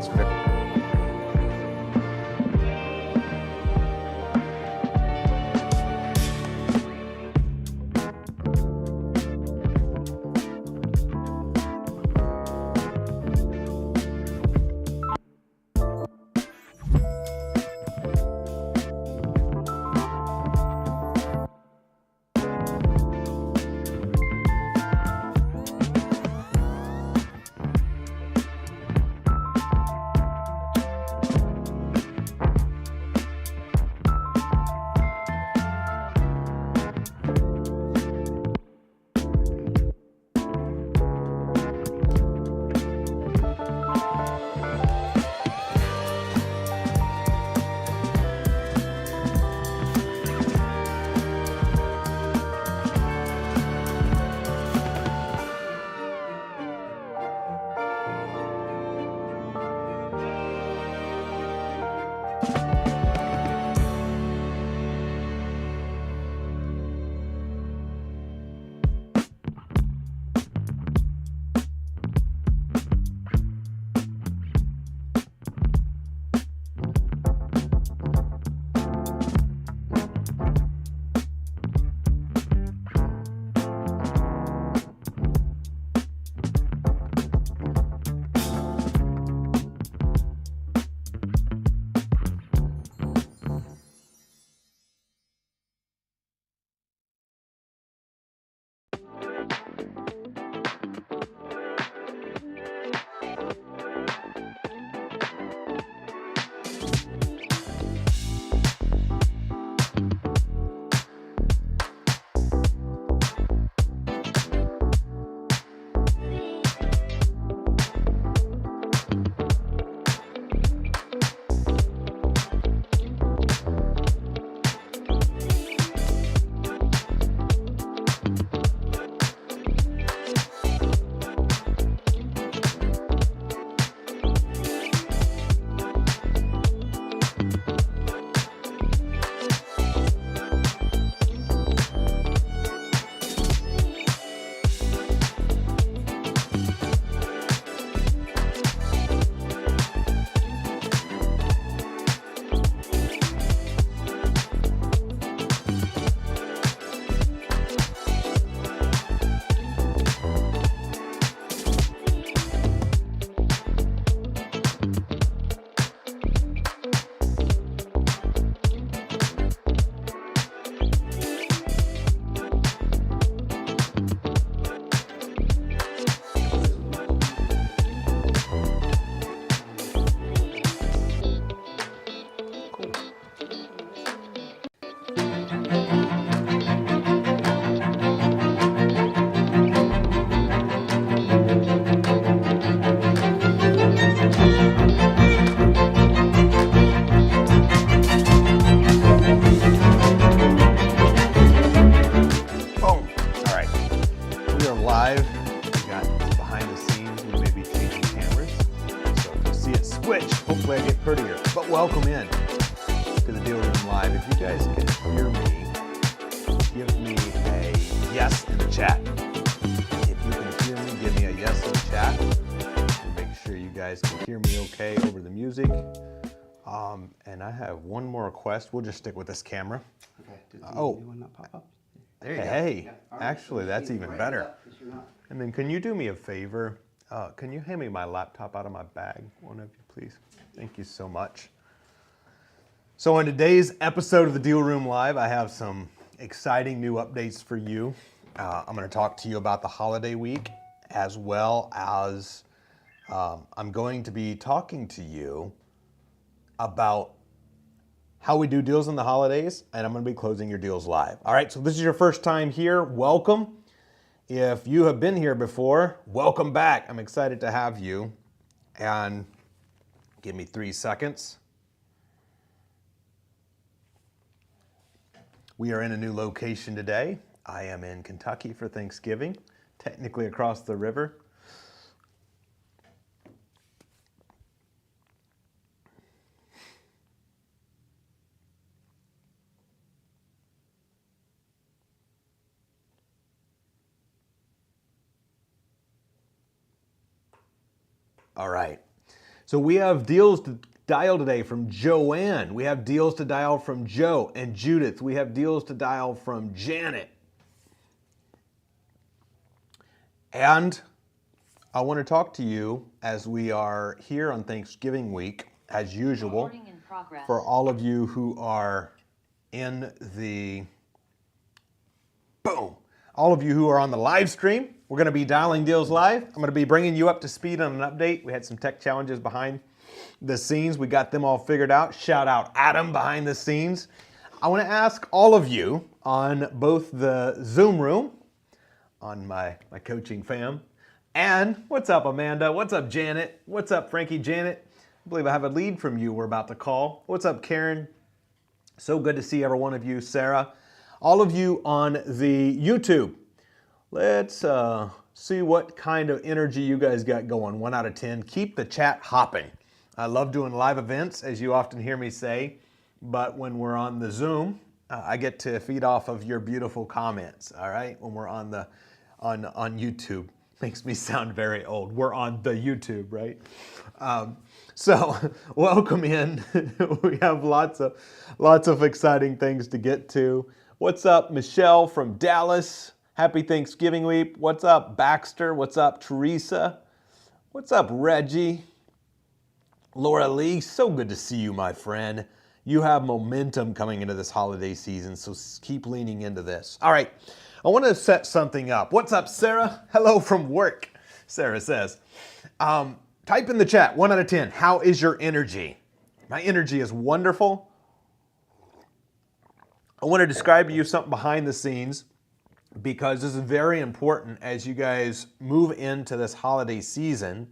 That's very boom. All right. We are live. We got behind the scenes. We may be changing cameras. So if you see it switch, hopefully I get prettier. But welcome in to the Deal Room Live. If you guys can hear me, give me a yes in the chat. If you can hear me, give me a yes in the chat. And make sure you guys can hear me okay over the music. And I have one more request. We'll just stick with this camera. Okay. Did the Oh. new one not pop up? There you go. Hey, Yeah, all right. actually, that's even better. Yes, you're not. And then can you do me a favor? Can you hand me my laptop out of my bag, one of you, please? Thank you so much. So in today's episode of the Deal Room Live, I have some exciting new updates for you. I'm going to talk to you about the holiday week, as well as I'm going to be talking to you about how we do deals in the holidays, and I'm going to be closing your deals live. All right, so this is your first time here, welcome. If you have been here before, welcome back. I'm excited to have you. And give me 3 seconds. We are in a new location today. I am in Kentucky for Thanksgiving, technically across the river. All right. So we have deals to dial today from Joanne. We have deals to dial from Joe and Judith. We have deals to dial from Janet. And I want to talk to you as we are here on Thanksgiving week, as usual, for all of you who are in the, boom, all of you who are on the live stream. We're going to be dialing deals live. I'm going to be bringing you up to speed on an update. We had some tech challenges behind the scenes. We got them all figured out. Shout out Adam behind the scenes. I want to ask all of you on both the Zoom room, on my coaching fam, and what's up, Amanda? What's up, Janet? What's up, Frankie Janet? I believe I have a lead from you we're about to call. What's up, Karen? So good to see every one of you. Sarah, all of you on the YouTube. Let's see what kind of energy you guys got going. 1 out of 10. Keep the chat hopping. I love doing live events, as you often hear me say, but when we're on the Zoom, I get to feed off of your beautiful comments, all right? When we're on YouTube. Makes me sound very old. We're on the YouTube, right? So welcome in. We have lots of exciting things to get to. What's up, Michelle from Dallas? Happy Thanksgiving week. What's up, Baxter? What's up, Teresa? What's up, Reggie? Laura Lee, so good to see you, my friend. You have momentum coming into this holiday season, so keep leaning into this. All right, I want to set something up. What's up, Sarah? Hello from work, Sarah says. Type in the chat, 1 out of 10. How is your energy? My energy is wonderful. I want to describe to you something behind the scenes because this is very important as you guys move into this holiday season.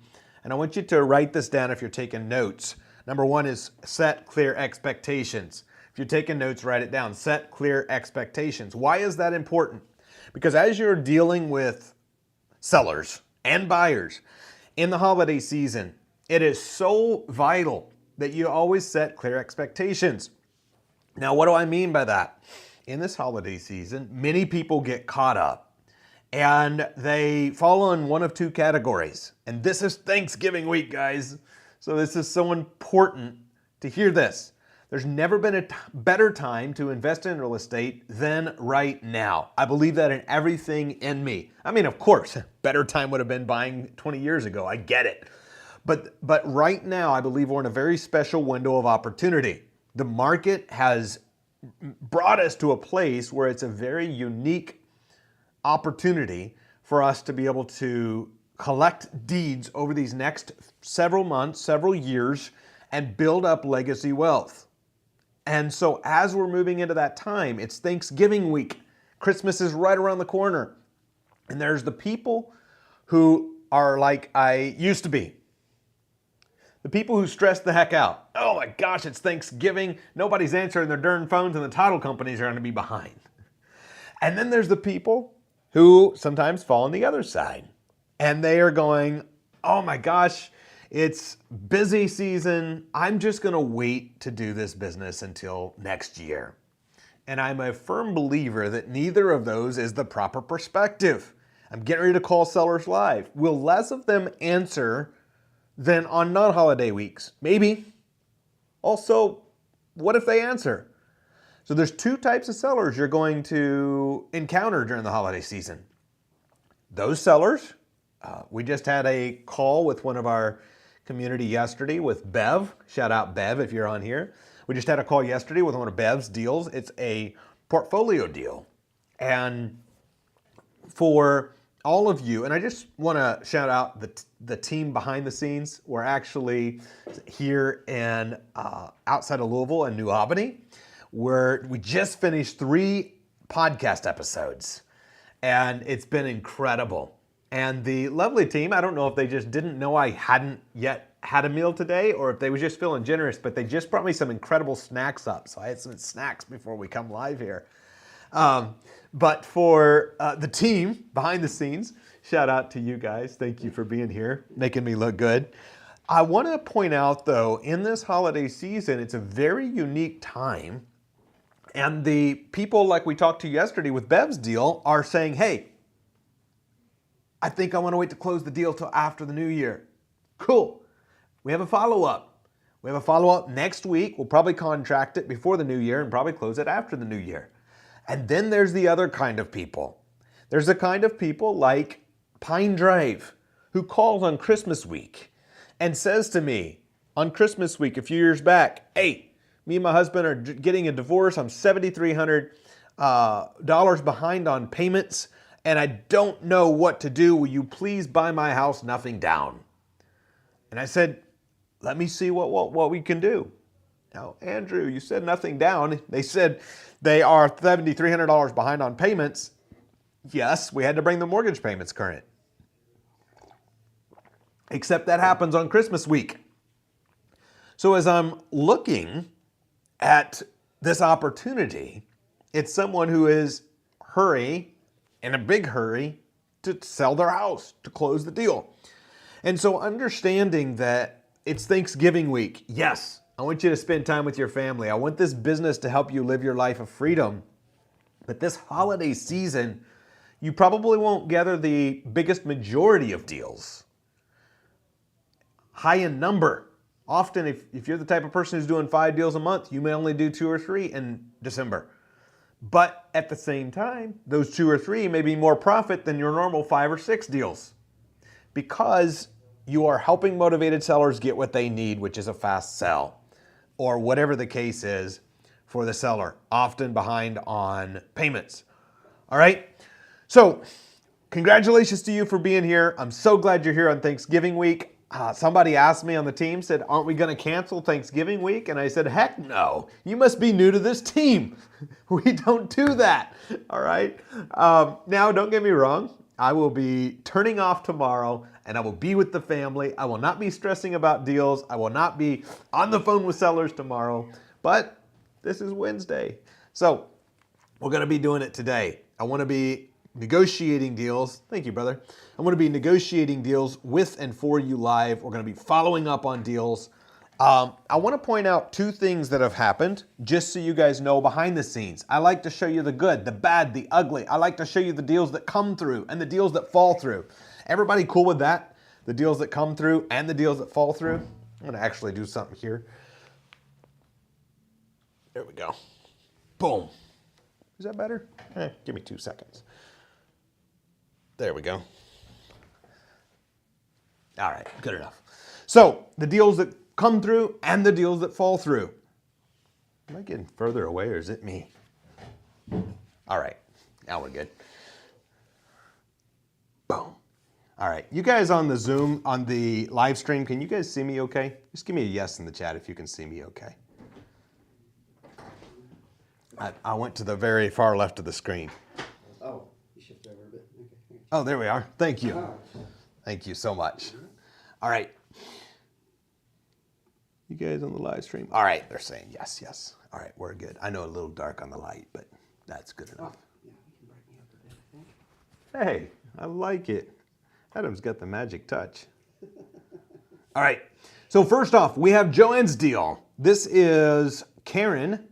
And I want you to write this down if you're taking notes. Number 1 is set clear expectations. If you're taking notes, write it down. Set clear expectations. Why is that important? Because as you're dealing with sellers and buyers in the holiday season, it is so vital that you always set clear expectations. Now, what do I mean by that? In this holiday season, many people get caught up and they fall in one of 2 categories. And this is Thanksgiving week, guys. So this is so important to hear this. There's never been a better time to invest in real estate than right now. I believe that in everything in me. I mean, of course, better time would have been buying 20 years ago. I get it. But right now, I believe we're in a very special window of opportunity. The market has brought us to a place where it's a very unique opportunity for us to be able to collect deeds over these next several months, several years, and build up legacy wealth. And so as we're moving into that time, it's Thanksgiving week. Christmas is right around the corner. And there's the people who are like I used to be. The people who stress the heck out. Oh my gosh, it's Thanksgiving. Nobody's answering their darn phones and the title companies are going to be behind. And then there's the people who sometimes fall on the other side. And they are going, oh my gosh, it's busy season. I'm just going to wait to do this business until next year. And I'm a firm believer that neither of those is the proper perspective. I'm getting ready to call sellers live. Will less of them answer than on non-holiday weeks? Maybe. Also, what if they answer? So there's 2 types of sellers you're going to encounter during the holiday season. Those sellers, we just had a call with one of our community yesterday with Bev. Shout out Bev if you're on here. We just had a call yesterday with one of Bev's deals. It's a portfolio deal. And for all of you, and I just want to shout out the team behind the scenes. We're actually here in outside of Louisville and New Albany, where we just finished 3 podcast episodes, and it's been incredible. And the lovely team, I don't know if they just didn't know I hadn't yet had a meal today or if they were just feeling generous, but they just brought me some incredible snacks up. So I had some snacks before we come live here. But for the team behind the scenes, shout out to you guys. Thank you for being here, making me look good. I want to point out, though, in this holiday season, it's a very unique time. And the people like we talked to yesterday with Bev's deal are saying, hey, I think I want to wait to close the deal till after the new year. Cool. we have a follow-up. We have a follow-up next week. We'll probably contract it before the new year and probably close it after the new year. And then there's the other kind of people. There's a kind of people like Pine Drive who calls on Christmas week and says to me on Christmas week a few years back, hey, me and my husband are getting a divorce. I'm $7,300 behind on payments and I don't know what to do. Will you please buy my house nothing down? And I said, let me see what we can do. Now, Andrew, you said nothing down. They said they are $7,300 behind on payments. Yes, we had to bring the mortgage payments current. Except that happens on Christmas week. So as I'm looking at this opportunity, it's someone who is in a big hurry to sell their house, to close the deal. And so understanding that it's Thanksgiving week, yes, I want you to spend time with your family. I want this business to help you live your life of freedom. But this holiday season, you probably won't gather the biggest majority of deals. High in number. Often, if you're the type of person who's doing 5 deals a month, you may only do 2 or 3 in December. But at the same time, those 2 or 3 may be more profit than your normal 5 or 6 deals. Because you are helping motivated sellers get what they need, which is a fast sell, or whatever the case is for the seller, often behind on payments. All right? So, congratulations to you for being here. I'm so glad you're here on Thanksgiving week. Somebody asked me on the team, said, aren't we going to cancel Thanksgiving week? And I said, heck no. You must be new to this team. We don't do that. All right? Now, don't get me wrong. I will be turning off tomorrow and I will be with the family. I will not be stressing about deals. I will not be on the phone with sellers tomorrow. But this is Wednesday. So we're going to be doing it today. I want to be negotiating deals. Thank you, brother. I want to be negotiating deals with and for you live. We're going to be following up on deals. I want to point out 2 things that have happened, just so you guys know behind the scenes. I like to show you the good, the bad, the ugly. I like to show you the deals that come through and the deals that fall through. Everybody cool with that? The deals that come through and the deals that fall through? I'm going to actually do something here. There we go. Boom. Is that better? Give me 2 seconds. There we go. All right, good enough. So the deals that come through and the deals that fall through. Am I getting further away or is it me? All right, now we're good. Boom. All right, you guys on the Zoom, on the live stream, can you guys see me okay? Just give me a yes in the chat if you can see me okay. I went to the very far left of the screen. Oh, you shifted over a bit. Okay. Oh, there we are. Thank you. Thank you so much. All right. You guys on the live stream? All right, they're saying yes, yes. All right, we're good. I know a little dark on the light, but that's good enough. Yeah, we can brighten you up a bit, I think. Hey, I like it. Adam's got the magic touch. All right, so first off, we have Joanne's deal. This is Karen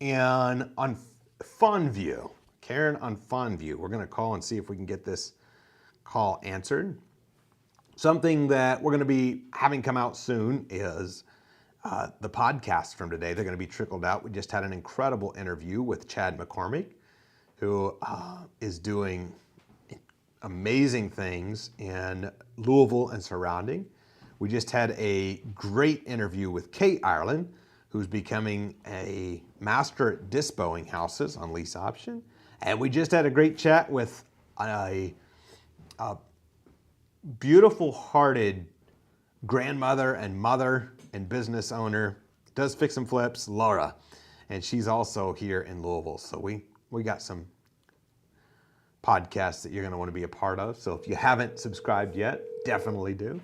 on Fondview. Karen on Fondview. We're going to call and see if we can get this call answered. Something that we're going to be having come out soon is the podcast from today. They're going to be trickled out. We just had an incredible interview with Chad McCormick, who is doing amazing things in Louisville and surrounding. We just had a great interview with Kate Ireland, who's becoming a master at dispoing houses on lease option. And we just had a great chat with a beautiful-hearted grandmother and mother and business owner, does fix and flips, Laura. And she's also here in Louisville. So we got some podcasts that you're going to want to be a part of. So if you haven't subscribed yet, definitely do.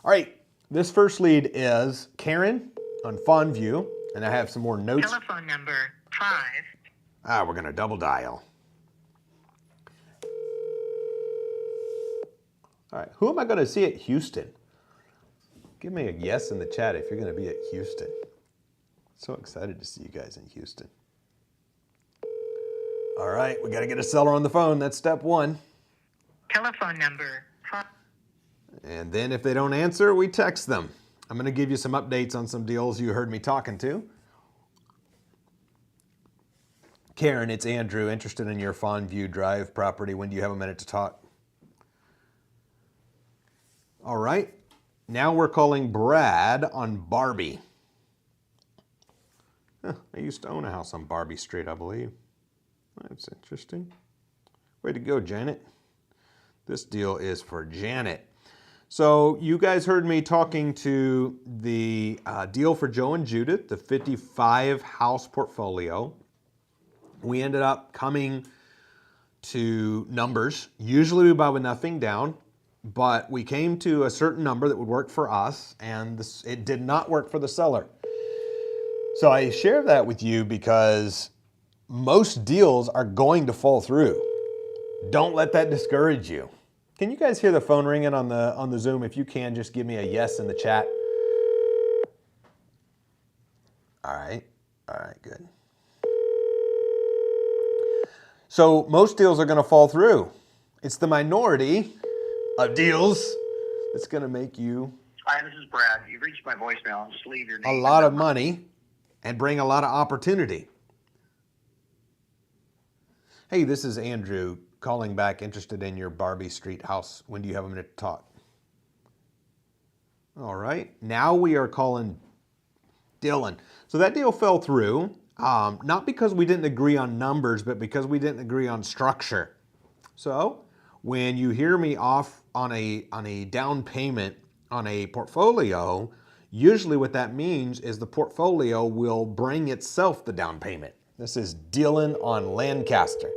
All right, this first lead is Karen on Fondview, and I have some more notes. Telephone number 5. We're going to double dial. All right, who am I going to see at Houston? Give me a yes in the chat if you're going to be at Houston. So excited to see you guys in Houston. All right, we got to get a seller on the phone. That's step 1. Telephone number 5. And then if they don't answer, we text them. I'm going to give you some updates on some deals you heard me talking to. Karen, it's Andrew, interested in your Fondview Drive property. When do you have a minute to talk? All right. Now we're calling Brad on Barbie. Huh, I used to own a house on Barbie Street, I believe. That's interesting. Way to go, Janet. This deal is for Janet. So you guys heard me talking to the deal for Joe and Judith, the 55 house portfolio. We ended up coming to numbers. Usually we buy with nothing down, but we came to a certain number that would work for us, and it did not work for the seller. So I share that with you because most deals are going to fall through. Don't let that discourage you. Can you guys hear the phone ringing on the Zoom? If you can, just give me a yes in the chat. All right, good. So most deals are going to fall through. It's the minority of deals that's going to make you Hi, this is Brad. You've reached my voicemail. Just leave your name. a lot of money and bring a lot of opportunity. Hey, this is Andrew calling back, interested in your Barbie Street house. When do you have a minute to talk? All right, now we are calling Dylan. So that deal fell through, not because we didn't agree on numbers, but because we didn't agree on structure. So when you hear me off on a down payment on a portfolio, usually what that means is the portfolio will bring itself the down payment. This is Dylan on Lancaster.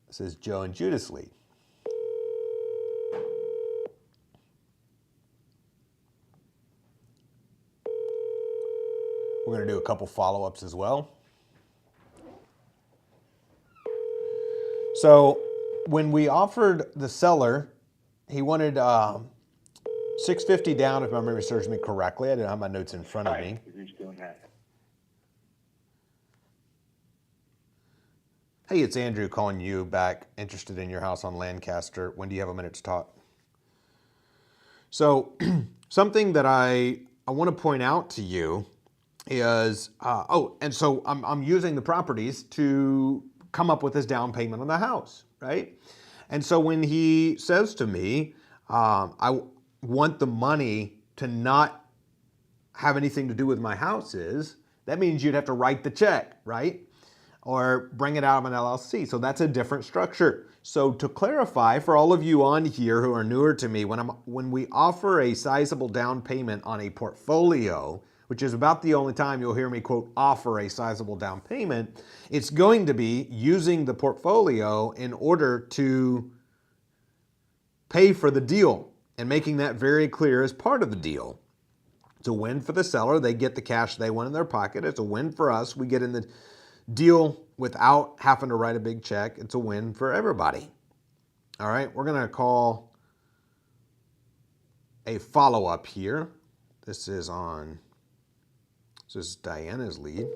This is Joe and Judith's lead. We're going to do a couple follow-ups as well. So when we offered the seller, he wanted $650 down, if my memory serves me correctly. I didn't have my notes in front of me. Who's doing that? Hey, it's Andrew calling you back, interested in your house on Lancaster. When do you have a minute to talk? So something that I want to point out to you is, and so I'm using the properties to come up with this down payment on the house, right? And so when he says to me, I want the money to not have anything to do with my houses, that means you'd have to write the check, right? Or bring it out of an LLC. So that's a different structure. So to clarify for all of you on here who are newer to me, when we offer a sizable down payment on a portfolio, which is about the only time you'll hear me quote offer a sizable down payment, it's going to be using the portfolio in order to pay for the deal and making that very clear as part of the deal. It's a win for the seller. They get the cash they want in their pocket. It's a win for us. We get in the deal without having to write a big check. It's a win for everybody. All right, we're going to call a follow-up here. This is Diana's lead.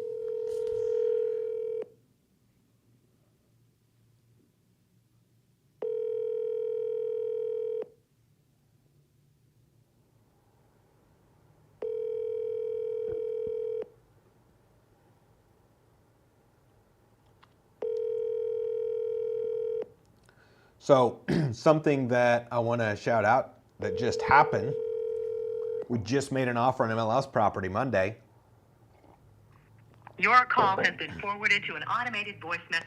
So something that I want to shout out that just happened, we just made an offer on MLS property Monday. Your call has been forwarded to an automated voice message.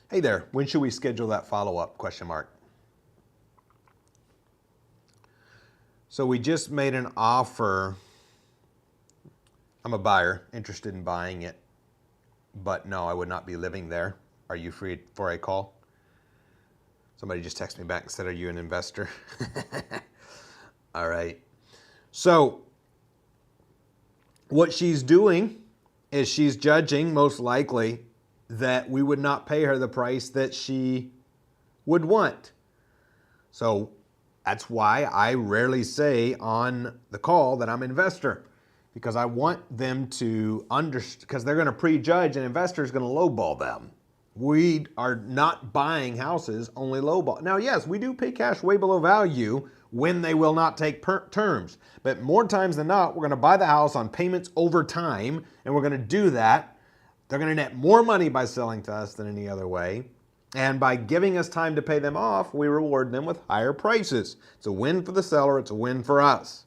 Hey there, when should we schedule that follow-up, question mark? So we just made an offer. I'm a buyer, interested in buying it, but no, I would not be living there. Are you free for a call? Somebody just texted me back and said, are you an investor? All right. So what she's doing is she's judging, most likely, that we would not pay her the price that she would want. So that's why I rarely say on the call that I'm an investor, because I want them to understand, because they're going to prejudge, and an investor is going to lowball them. We are not buying houses only lowball. Now, yes, we do pay cash way below value when they will not take terms. But more times than not, we're going to buy the house on payments over time, and we're going to do that. They're going to net more money by selling to us than any other way. And by giving us time to pay them off, we reward them with higher prices. It's a win for the seller. It's a win for us.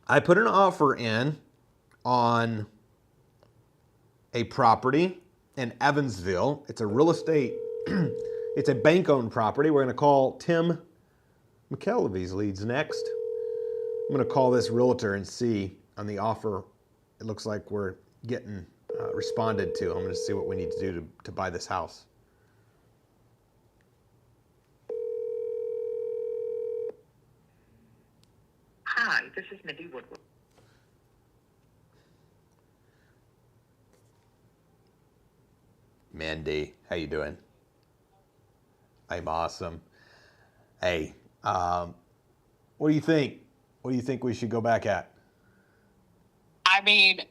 I put an offer in on a property in Evansville. It's a real estate, it's a bank-owned property. We're going to call Tim McKelvey's leads next. I'm going to call this realtor and see on the offer. It looks like we're getting responded to. I'm going to see what we need to do to buy this house. Hi, this is Mindy Woodward. Mandy, how you doing? I'm awesome. Hey, what do you think? What do you think we should go back at? I mean,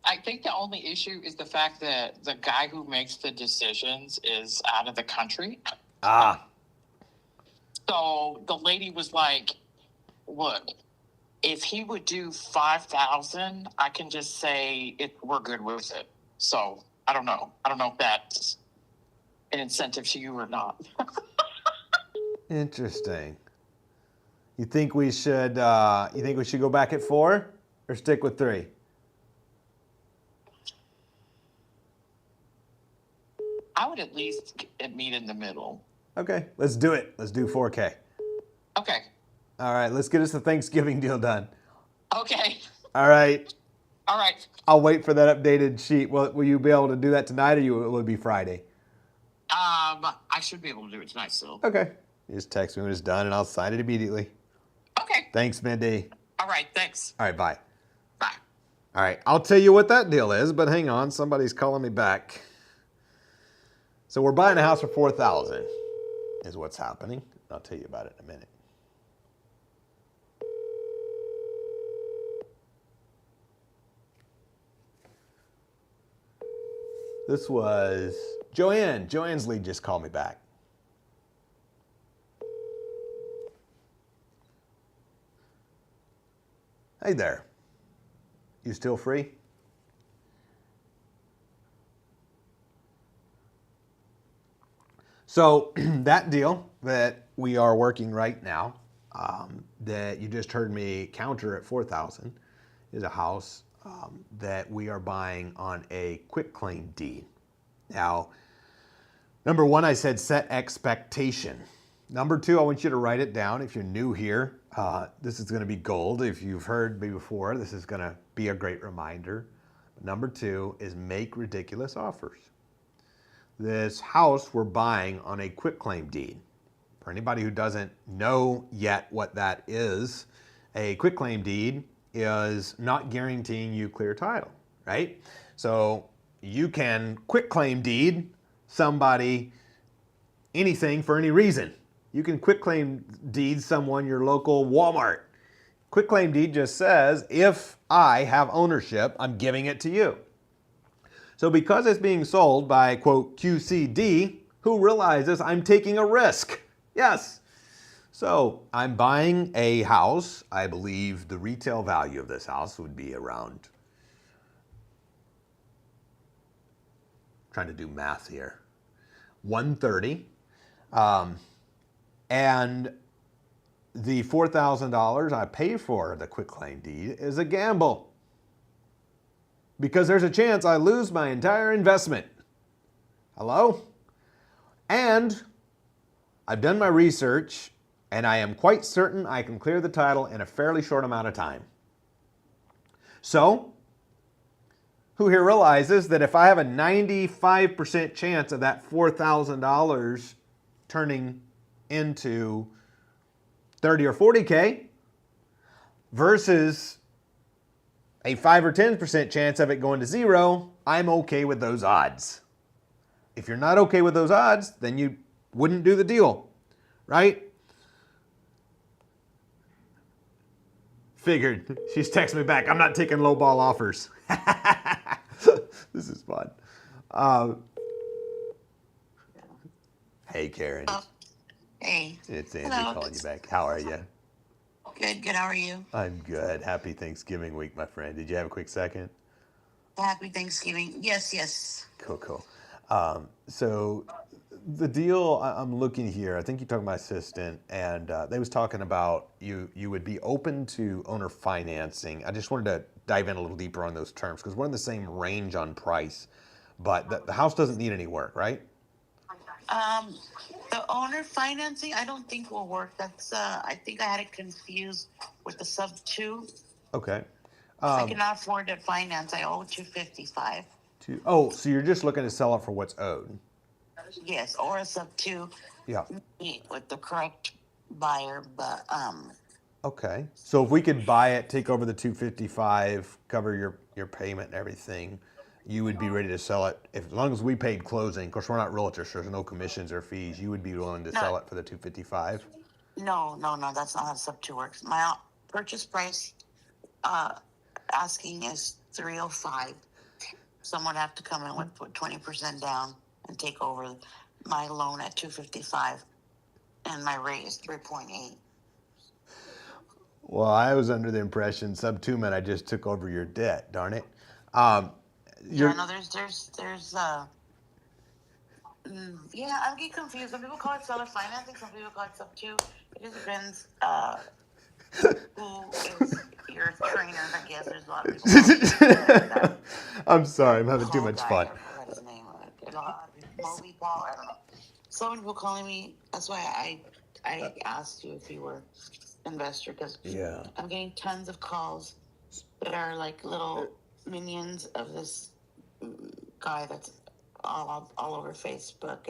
I think the only issue is the fact that the guy who makes the decisions is out of the country. Ah, So the lady was like, look, if he would do 5,000, I can just say we're good with it. So I don't know. I don't know if that's an incentive to you or not. interesting. You think we should go back at 4 or stick with 3? I would at least meet in the middle. Okay, let's do it. Let's do 4K. Okay. All right, let's get us the Thanksgiving deal done. Okay. All right, All right. I'll wait for that updated sheet. Will you be able to do that tonight, or will it be Friday? I should be able to do it tonight still. Okay. You just text me when it's done, and I'll sign it immediately. Okay. Thanks, Mindy. All right. Thanks. All right, bye. Bye. All right, I'll tell you what that deal is, but hang on, somebody's calling me back. So we're buying a house for $4,000 is what's happening. I'll tell you about it in a minute. This was Joanne. Joanne's lead just called me back. Hey there. You still free? So that deal that we are working right now, that you just heard me counter at 4,000, is a house that we are buying on a quitclaim deed. Now, number one, I said set expectation. Number two, I want you to write it down. If you're new here, this is going to be gold. If you've heard me before, this is going to be a great reminder. Number two is make ridiculous offers. This house we're buying on a quitclaim deed. For anybody who doesn't know yet what that is, a quitclaim deed is not guaranteeing you clear title, right? So you can quitclaim deed somebody anything for any reason. You can quitclaim deed someone your local Walmart. Quitclaim deed just says, if I have ownership, I'm giving it to you. So because it's being sold by, quote, QCD, who realizes I'm taking a risk? Yes. So I'm buying a house. I believe the retail value of this house would be around, trying to do math here, $130. And the $4,000 I pay for the quitclaim deed is a gamble, because there's a chance I lose my entire investment. Hello? And I've done my research, and I am quite certain I can clear the title in a fairly short amount of time. So, who here realizes that if I have a 95% chance of that $4,000 turning into 30 or 40K versus a 5 or 10% chance of it going to zero, I'm okay with those odds. If you're not okay with those odds, then you wouldn't do the deal, right? Figured. She's texting me back. I'm not taking lowball offers. This is fun. Um, hey, Karen. Hey. It's Andy Hello. calling you back. How are you? Good. How are you? I'm good. Happy Thanksgiving week, my friend. Did you have a quick second? Happy Thanksgiving. Yes. Cool. So the deal I'm looking here, I think you talked to my assistant, and they was talking about you would be open to owner financing. I just wanted to dive in a little deeper on those terms because we're in the same range on price, but the house doesn't need any work, right? The owner financing, I don't think will work. That's I think I had it confused with the sub 2. Okay. I cannot afford to finance. I owe 255. So you're just looking to sell it for what's owed? Yes, or a sub 2 Yeah. with the correct buyer, but Okay. So if we could buy it, take over the 255, cover your payment and everything, you would be ready to sell it as long as we paid closing. Of course, we're not realtors, so there's no commissions or fees. You would be willing to No. sell it for the 255. no, that's not how sub 2 works. My purchase price asking is 305. Someone have to come in with put 20% down and take over my loan at 255, and my rate is 3.8. Well, I was under the impression sub 2 meant I just took over your debt. Darn it. Yeah, no, yeah, I'm getting confused. Some people call it seller financing. Some people call it sub 2. It just depends who is your trainer. I guess there's a lot of people. I'm sorry, I'm having too much fun. I forgot his name. Moby Paul. I don't know. So many people calling me. That's why I asked you if you were investor, because Yeah. I'm getting tons of calls that are like little minions of this guy that's all over Facebook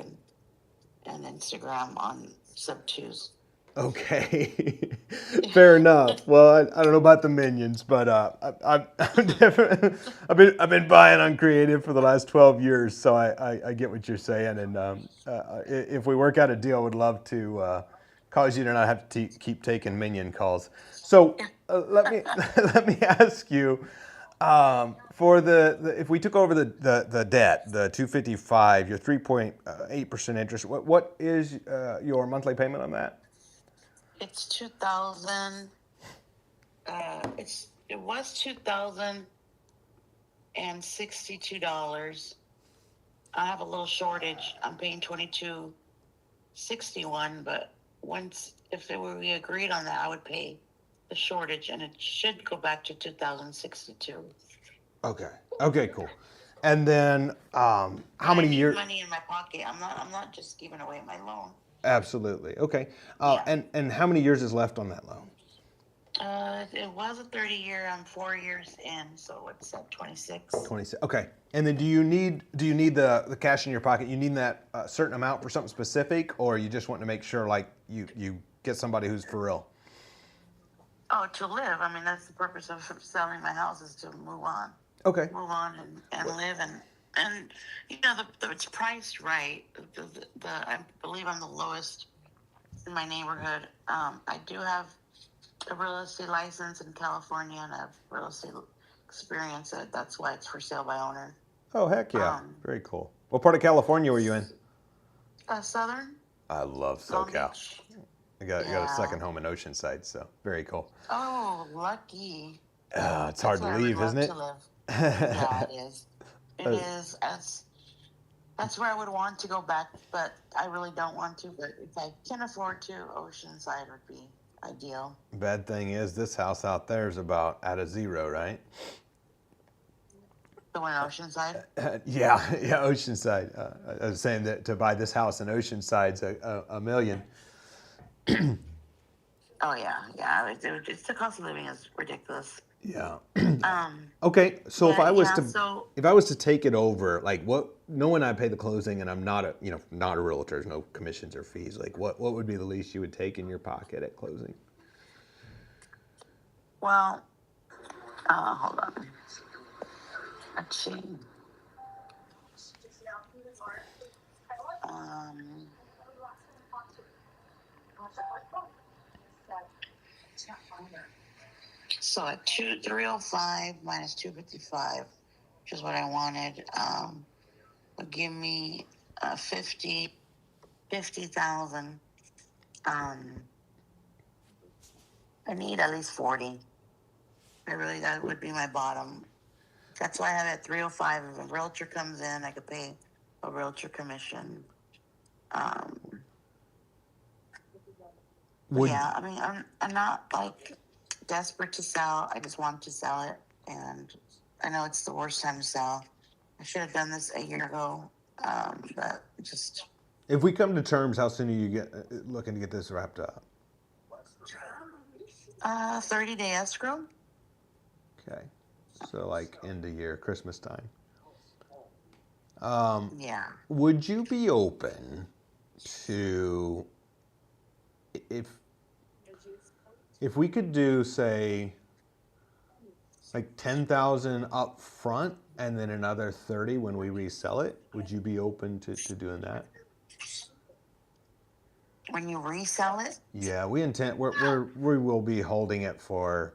and Instagram on sub 2s. Okay, fair enough. Well, I don't know about the minions, but I'm definitely I've been buying on Creative for the last 12 years, so I get what you're saying. And if we work out a deal, I would love to cause you to not have to keep taking minion calls. So let me ask you. For the if we took over the debt, the 255, your 3.8% interest, what is your monthly payment on that? It's 2,000. It was $2,062. I have a little shortage. I'm paying $22.61, but if we agreed on that, I would pay the shortage, and it should go back to $2,062. Okay, cool. And then how many years? Money in my pocket. I'm not just giving away my loan. Absolutely. Okay. Yeah. And how many years is left on that loan? It was a 30-year. I'm 4 years in, so it's at 26. 26. Okay. And then do you need the cash in your pocket? You need that certain amount for something specific, or you just want to make sure like you get somebody who's for real? Oh, to live. I mean, that's the purpose of selling my house, is to move on. Okay. Move on and live, and it's priced right. I believe I'm the lowest in my neighborhood. I do have a real estate license in California, and I have real estate experience. That's why it's for sale by owner. Oh, heck yeah. Very cool. What part of California were you in? Southern. I love Long SoCal. Beach. I got a second home in Oceanside, so very cool. Oh, lucky. It's hard to leave, isn't it? To live. Yeah, it is. It is. That's where I would want to go back, but I really don't want to. But if I can afford to, Oceanside would be ideal. Bad thing is, this house out there is about at a zero, right? The one in Oceanside? Yeah, Oceanside. I was saying that to buy this house in Oceanside's $1 million. Oh yeah. It's the cost of living is ridiculous. Yeah. Okay, so if I was to take it over, like knowing I pay the closing and I'm not a realtor, there's no commissions or fees. Like what would be the least you would take in your pocket at closing? Well, hold on. Let's see. So at 305 minus 255, which is what I wanted. would give me 50,000. I need at least 40. That would be my bottom. That's why I have it at 305. If a realtor comes in, I could pay a realtor commission. Would Yeah, I mean, I'm not like desperate to sell. I just want to sell it, and I know it's the worst time to sell. I should have done this a year ago, but just if we come to terms, how soon are you looking to get this wrapped up? 30-day escrow. Okay, so like end of year, Christmas time. Yeah. Would you be open to if we could do, say, like 10,000 up front and then another 30 when we resell it? Would you be open to doing that? When you resell it? Yeah, we will be holding it for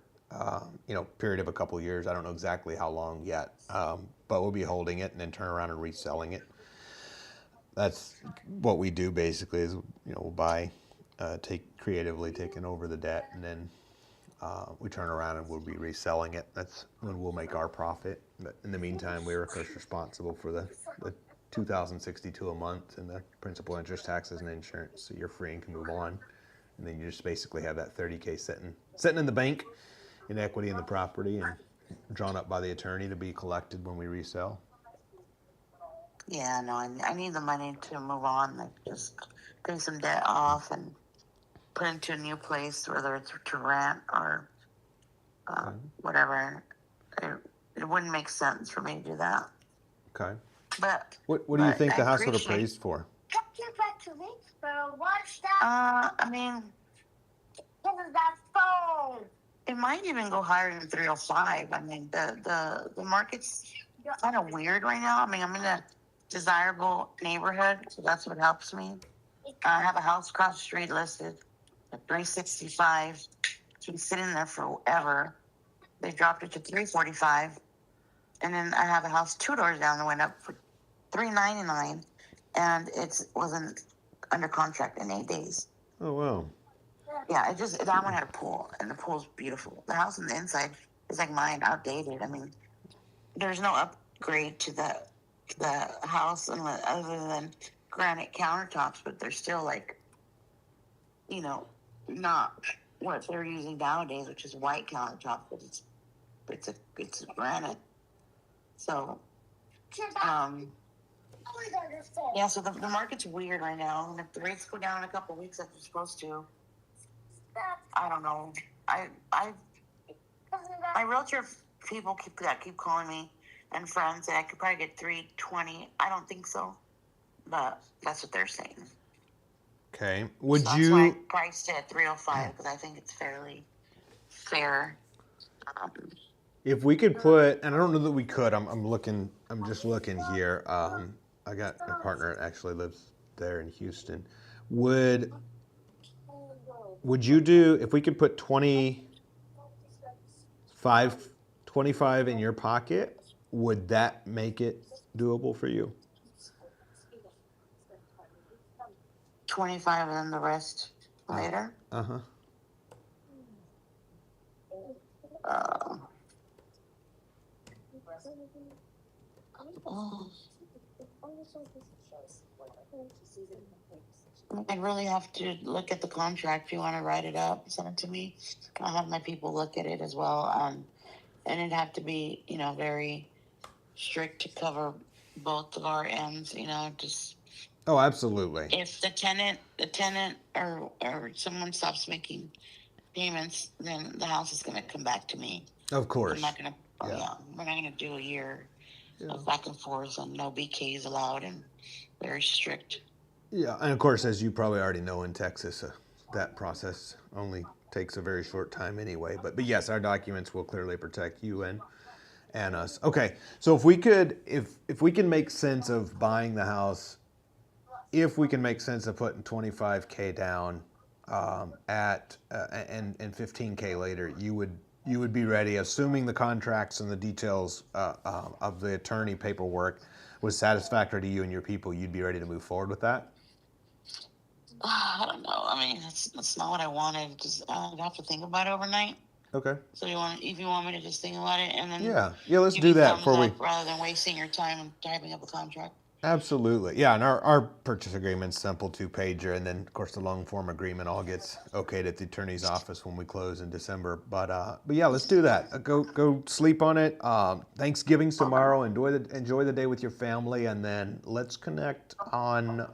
period of a couple of years. I don't know exactly how long yet, but we'll be holding it and then turn around and reselling it. That's what we do basically. Is we'll buy, taking over the debt, and then we turn around and we'll be reselling it. That's when we'll make our profit. But in the meantime, we're of course responsible for the $2,062 a month and the principal, interest, taxes, and insurance. So you're free and can move on. And then you just basically have that $30K sitting in the bank in equity in the property and drawn up by the attorney to be collected when we resell. Yeah, no, I need the money to move on, like just pay some debt off and put into a new place, whether it's to rent or whatever. It wouldn't make sense for me to do that. Okay. But What do you think the house would appreciate- appraised for? I mean, it might even go higher than 305. I mean, the market's kind of weird right now. I mean, I'm in a desirable neighborhood, so that's what helps me. I have a house across the street listed at 365. It's been sitting there forever. They dropped it to 345, and then I have a house 2 doors down that went up for 399, and it wasn't under contract in 8 days. Oh wow. Yeah, that one had a pool, and the pool's beautiful. The house on the inside is like mine, outdated. I mean, there's no upgrade to the house other than granite countertops, but they're still like, not what they're using nowadays, which is white countertop, but it's granite. So, yeah. So the market's weird right now, and if the rates go down in a couple of weeks, like they're supposed to, I don't know. My realtor people keep calling me, and friends that I could probably get 320. I don't think so, but that's what they're saying. Okay. So that's why I priced it at 305 because I think it's fairly fair. If we could put, and I don't know that we could. I'm just looking here. I got a partner that actually lives there in Houston. Would you do, if we could put 25 in your pocket, would that make it doable for you? 25 and then the rest later. Uh-huh. I'd really have to look at the contract. If you want to write it up, send it to me. I'll have my people look at it as well. And it'd have to be, very strict to cover both of our ends, just. Oh, absolutely. If the tenant or someone stops making payments, then the house is going to come back to me. Of course. I'm not going to, we're not going to do a year of back and forth and no BKs allowed and very strict. Yeah, and of course, as you probably already know, in Texas, that process only takes a very short time anyway. But yes, our documents will clearly protect you and us. Okay, so if we can make sense of buying the house, if we can make sense of putting $25K down and $15K later, you would be ready, assuming the contracts and the details of the attorney paperwork was satisfactory to you and your people, you'd be ready to move forward with that? I don't know. I mean, that's not what I wanted. Just I'd have to think about it overnight. Okay. So if you want me to just think about it and then Yeah. Let's give do you that thumbs before we. up rather than wasting your time and typing up a contract. Absolutely. Yeah, and our purchase agreement's simple 2-pager, and then of course the long form agreement all gets okayed at the attorney's office when we close in December. But yeah, let's do that. Go sleep on it. Thanksgiving's tomorrow. Enjoy the day with your family, and then let's connect on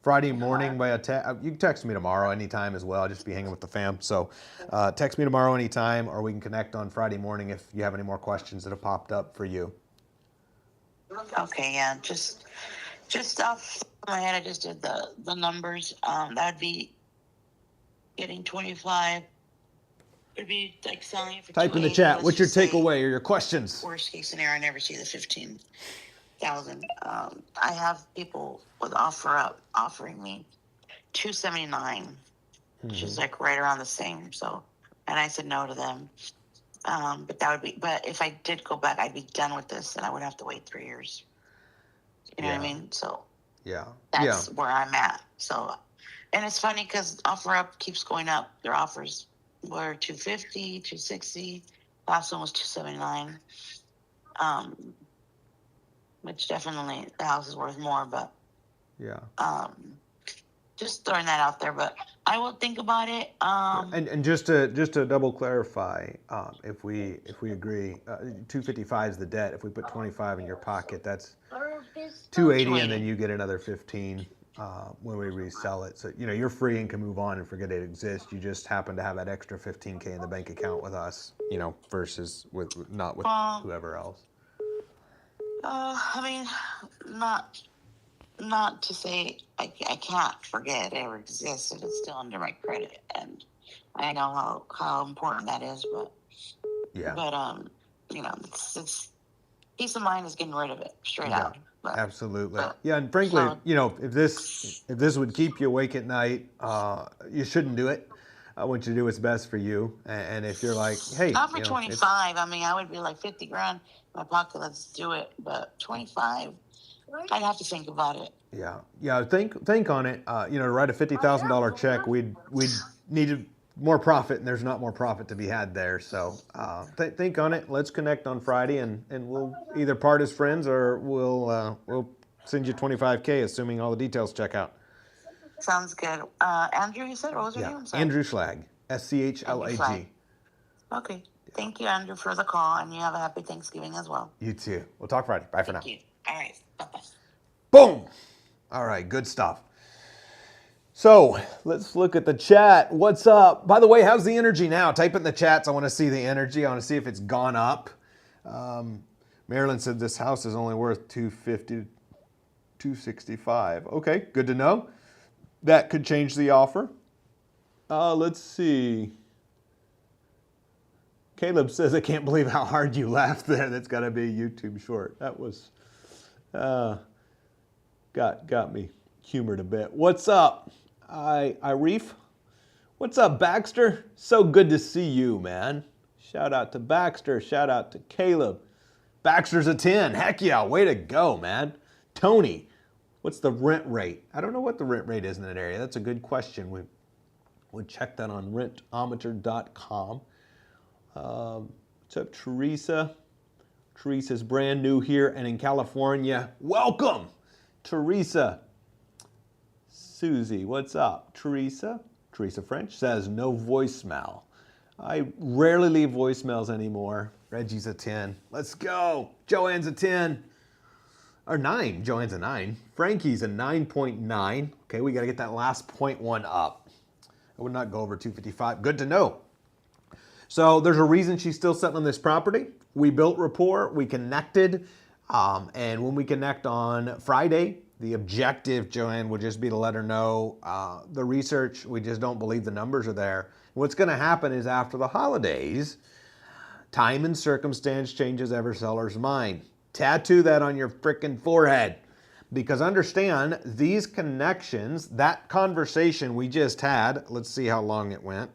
Friday morning by you can text me tomorrow anytime as well. I'll just be hanging with the fam. So text me tomorrow anytime, or we can connect on Friday morning if you have any more questions that have popped up for you. Okay, yeah, just off my head, I just did the numbers. That'd be getting 25. It'd be like selling it for Type in the 280. chat. Let's What's your just say takeaway or your questions? Worst case scenario, I never see the 15,000. I have people with OfferUp offering me 279, which is like right around the same. So, and I said no to them. But if I did go back, I'd be done with this, and I would have to wait 3 years. You know what I mean? So Yeah. that's where I'm at. So, and it's funny because OfferUp keeps going up. Their offers were 250, 260. Last one was 279. Which definitely the house is worth more, but Yeah. just throwing that out there. But I will think about it. And just to double clarify, if we agree, 255 is the debt. If we put 25 in your pocket, that's 280, and then you get another 15 when we resell it. So you're free and can move on and forget it exists. You just happen to have that extra 15K in the bank account with us, versus not with whoever else. I mean, not to say I can't forget it ever existed. It's still under my credit, and I know how important that is. But Yeah. It's peace of mind is getting rid of it straight out. But, Absolutely. Yeah, and frankly, if this would keep you awake at night, you shouldn't do it. I want you to do what's best for you. And if you're like, hey, not for 25. I mean, I would be like 50 grand in my pocket. Let's do it. But 25, I'd have to think about it. Yeah. Think on it. To write a $50,000 check, we'd need more profit, and there's not more profit to be had there. So think on it. Let's connect on Friday, and we'll either part as friends, or we'll send you 25K, assuming all the details check out. Sounds good. Andrew, you said? What was your name? I'm sorry. Andrew Schlag, SCHLAG. Okay. Thank you, Andrew, for the call, and you have a happy Thanksgiving as well. You too. We'll talk Friday. Bye for now. Thank you. All right. Bye-bye. Boom. All right, good stuff. So let's look at the chat. What's up? By the way, how's the energy now? Type in the chats. I want to see the energy. I want to see if it's gone up. Marilyn said this house is only worth $250, $265. Okay, good to know. That could change the offer. Let's see. Caleb says, I can't believe how hard you laughed there. That's got to be a YouTube short. That was, got me humored a bit. What's up, Iref? What's up, Baxter? So good to see you, man. Shout out to Baxter. Shout out to Caleb. Baxter's a 10. Heck yeah, way to go, man. Tony, what's the rent rate? I don't know what the rent rate is in that area. That's a good question. We'll check that on rentometer.com. What's up, Teresa? Teresa's brand new here and in California. Welcome, Teresa. Susie, what's up? Teresa French says no voicemail. I rarely leave voicemails anymore. Reggie's a 10. Let's go. Joanne's a 10. Or 9. Joanne's a 9. Frankie's a 9.9. Okay, we got to get that last 0.1 up. I would not go over 255. Good to know. So there's a reason she's still sitting on this property. We built rapport. We connected. And when we connect on Friday, the objective, Joanne, would just be to let her know the research. We just don't believe the numbers are there. What's going to happen is after the holidays, time and circumstance changes every seller's mind. Tattoo that on your frickin' forehead. Because understand, these connections, that conversation we just had, let's see how long it went.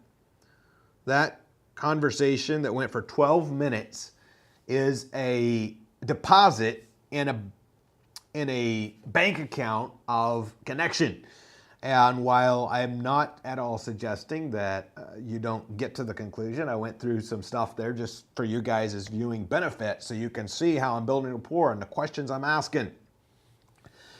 That conversation that went for 12 minutes is a deposit in in a bank account of connection. And while I'm not at all suggesting that you don't get to the conclusion, I went through some stuff there just for you guys as viewing benefit so you can see how I'm building rapport and the questions I'm asking.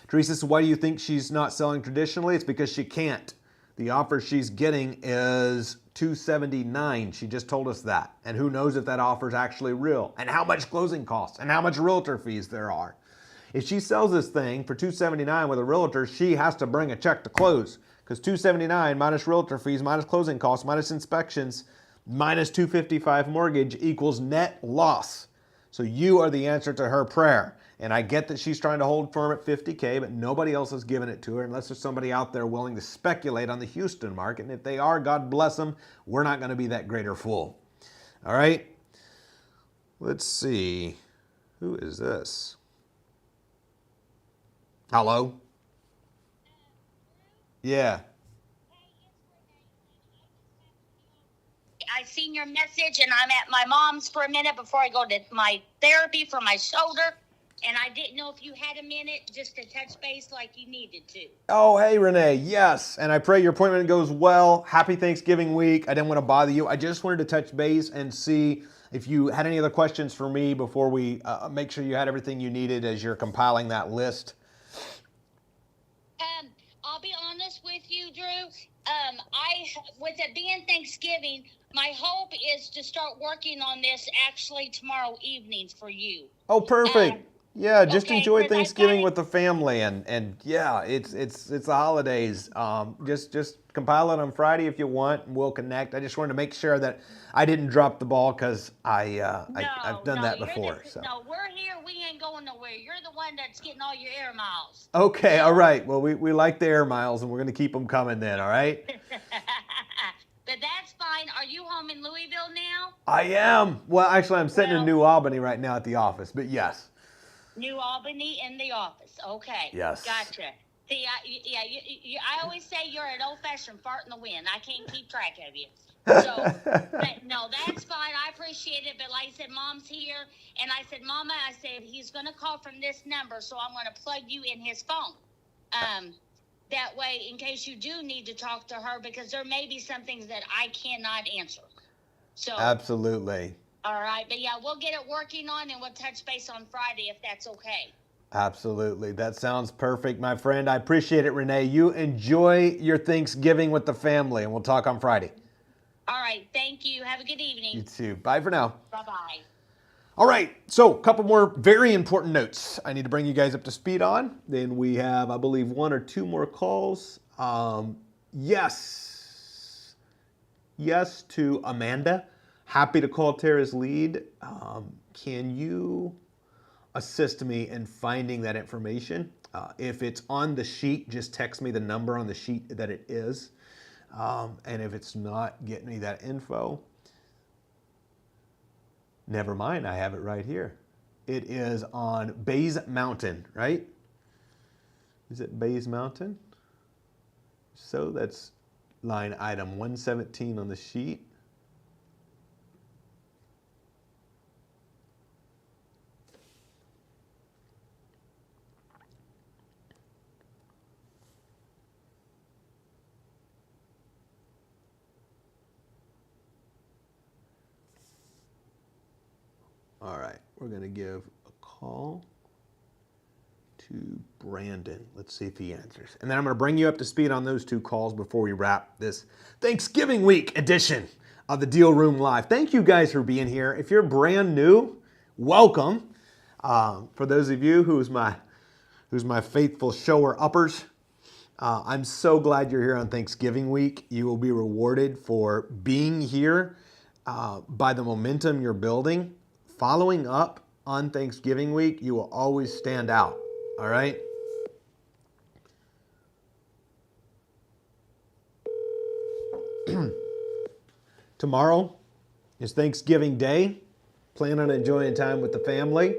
Teresa says, why do you think she's not selling traditionally? It's because she can't. The offer she's getting is $279. She just told us that. And who knows if that offer is actually real and how much closing costs and how much realtor fees there are. If she sells this thing for $279 with a realtor, she has to bring a check to close because $279 minus realtor fees, minus closing costs, minus inspections, minus $255 mortgage equals net loss. So you are the answer to her prayer. And I get that she's trying to hold firm at $50K, but nobody else has given it to her unless there's somebody out there willing to speculate on the Houston market. And if they are, God bless them, we're not going to be that greater fool. All right? Let's see. Who is this? Hello? Yeah. I seen your message and I'm at my mom's for a minute before I go to my therapy for my shoulder. And I didn't know if you had a minute just to touch base like you needed to. Oh, hey, Renee. Yes. And I pray your appointment goes well. Happy Thanksgiving week. I didn't want to bother you. I just wanted to touch base and see if you had any other questions for me before we make sure you had everything you needed as you're compiling that list. I'll be honest with you, Drew. With it being Thanksgiving, my hope is to start working on this actually tomorrow evenings for you. Oh, perfect. Yeah, just okay, enjoy 'cause I've Thanksgiving got with the family and yeah, it's the holidays. Just compile it on Friday if you want, and we'll connect. I just wanted to make sure that I didn't drop the ball because I've done that before. So. No, we're here. We ain't going nowhere. You're the one that's getting all your air miles. Okay, all right. Well, we like the air miles, and we're going to keep them coming then. All right. But that's fine. Are you home in Louisville now? I am. Well, actually, I'm sitting in Well- New Albany right now at the office, but yes. New Albany in the office. Okay. Yes. Gotcha. See, I always say you're an old-fashioned fart in the wind. I can't keep track of you. So, but no, that's fine. I appreciate it. But like I said, Mom's here. And I said, Mama, I said, he's going to call from this number, so I'm going to plug you in his phone. That way, in case you do need to talk to her, because there may be some things that I cannot answer. So. Absolutely. All right, but yeah, we'll get it working on and we'll touch base on Friday if that's okay. Absolutely. That sounds perfect, my friend. I appreciate it, Renee. You enjoy your Thanksgiving with the family, and we'll talk on Friday. All right, thank you. Have a good evening. You too. Bye for now. Bye-bye. All right, so a couple more very important notes I need to bring you guys up to speed on. Then we have, I believe, 1 or 2 more calls. Yes to Amanda. Happy to call Tara's lead. Can you assist me in finding that information? If it's on the sheet, just text me the number on the sheet that it is. And if it's not, get me that info. Never mind, I have it right here. It is on Bays Mountain, right? Is it Bays Mountain? So that's line item 117 on the sheet. All right, we're going to give a call to Brandon. Let's see if he answers. And then I'm going to bring you up to speed on those 2 calls before we wrap this Thanksgiving week edition of the Deal Room Live. Thank you guys for being here. If you're brand new, welcome. For those of you who's my faithful shower-uppers, I'm so glad you're here on Thanksgiving week. You will be rewarded for being here by the momentum you're building. Following up on Thanksgiving week, you will always stand out, all right? Tomorrow is Thanksgiving Day. Plan on enjoying time with the family.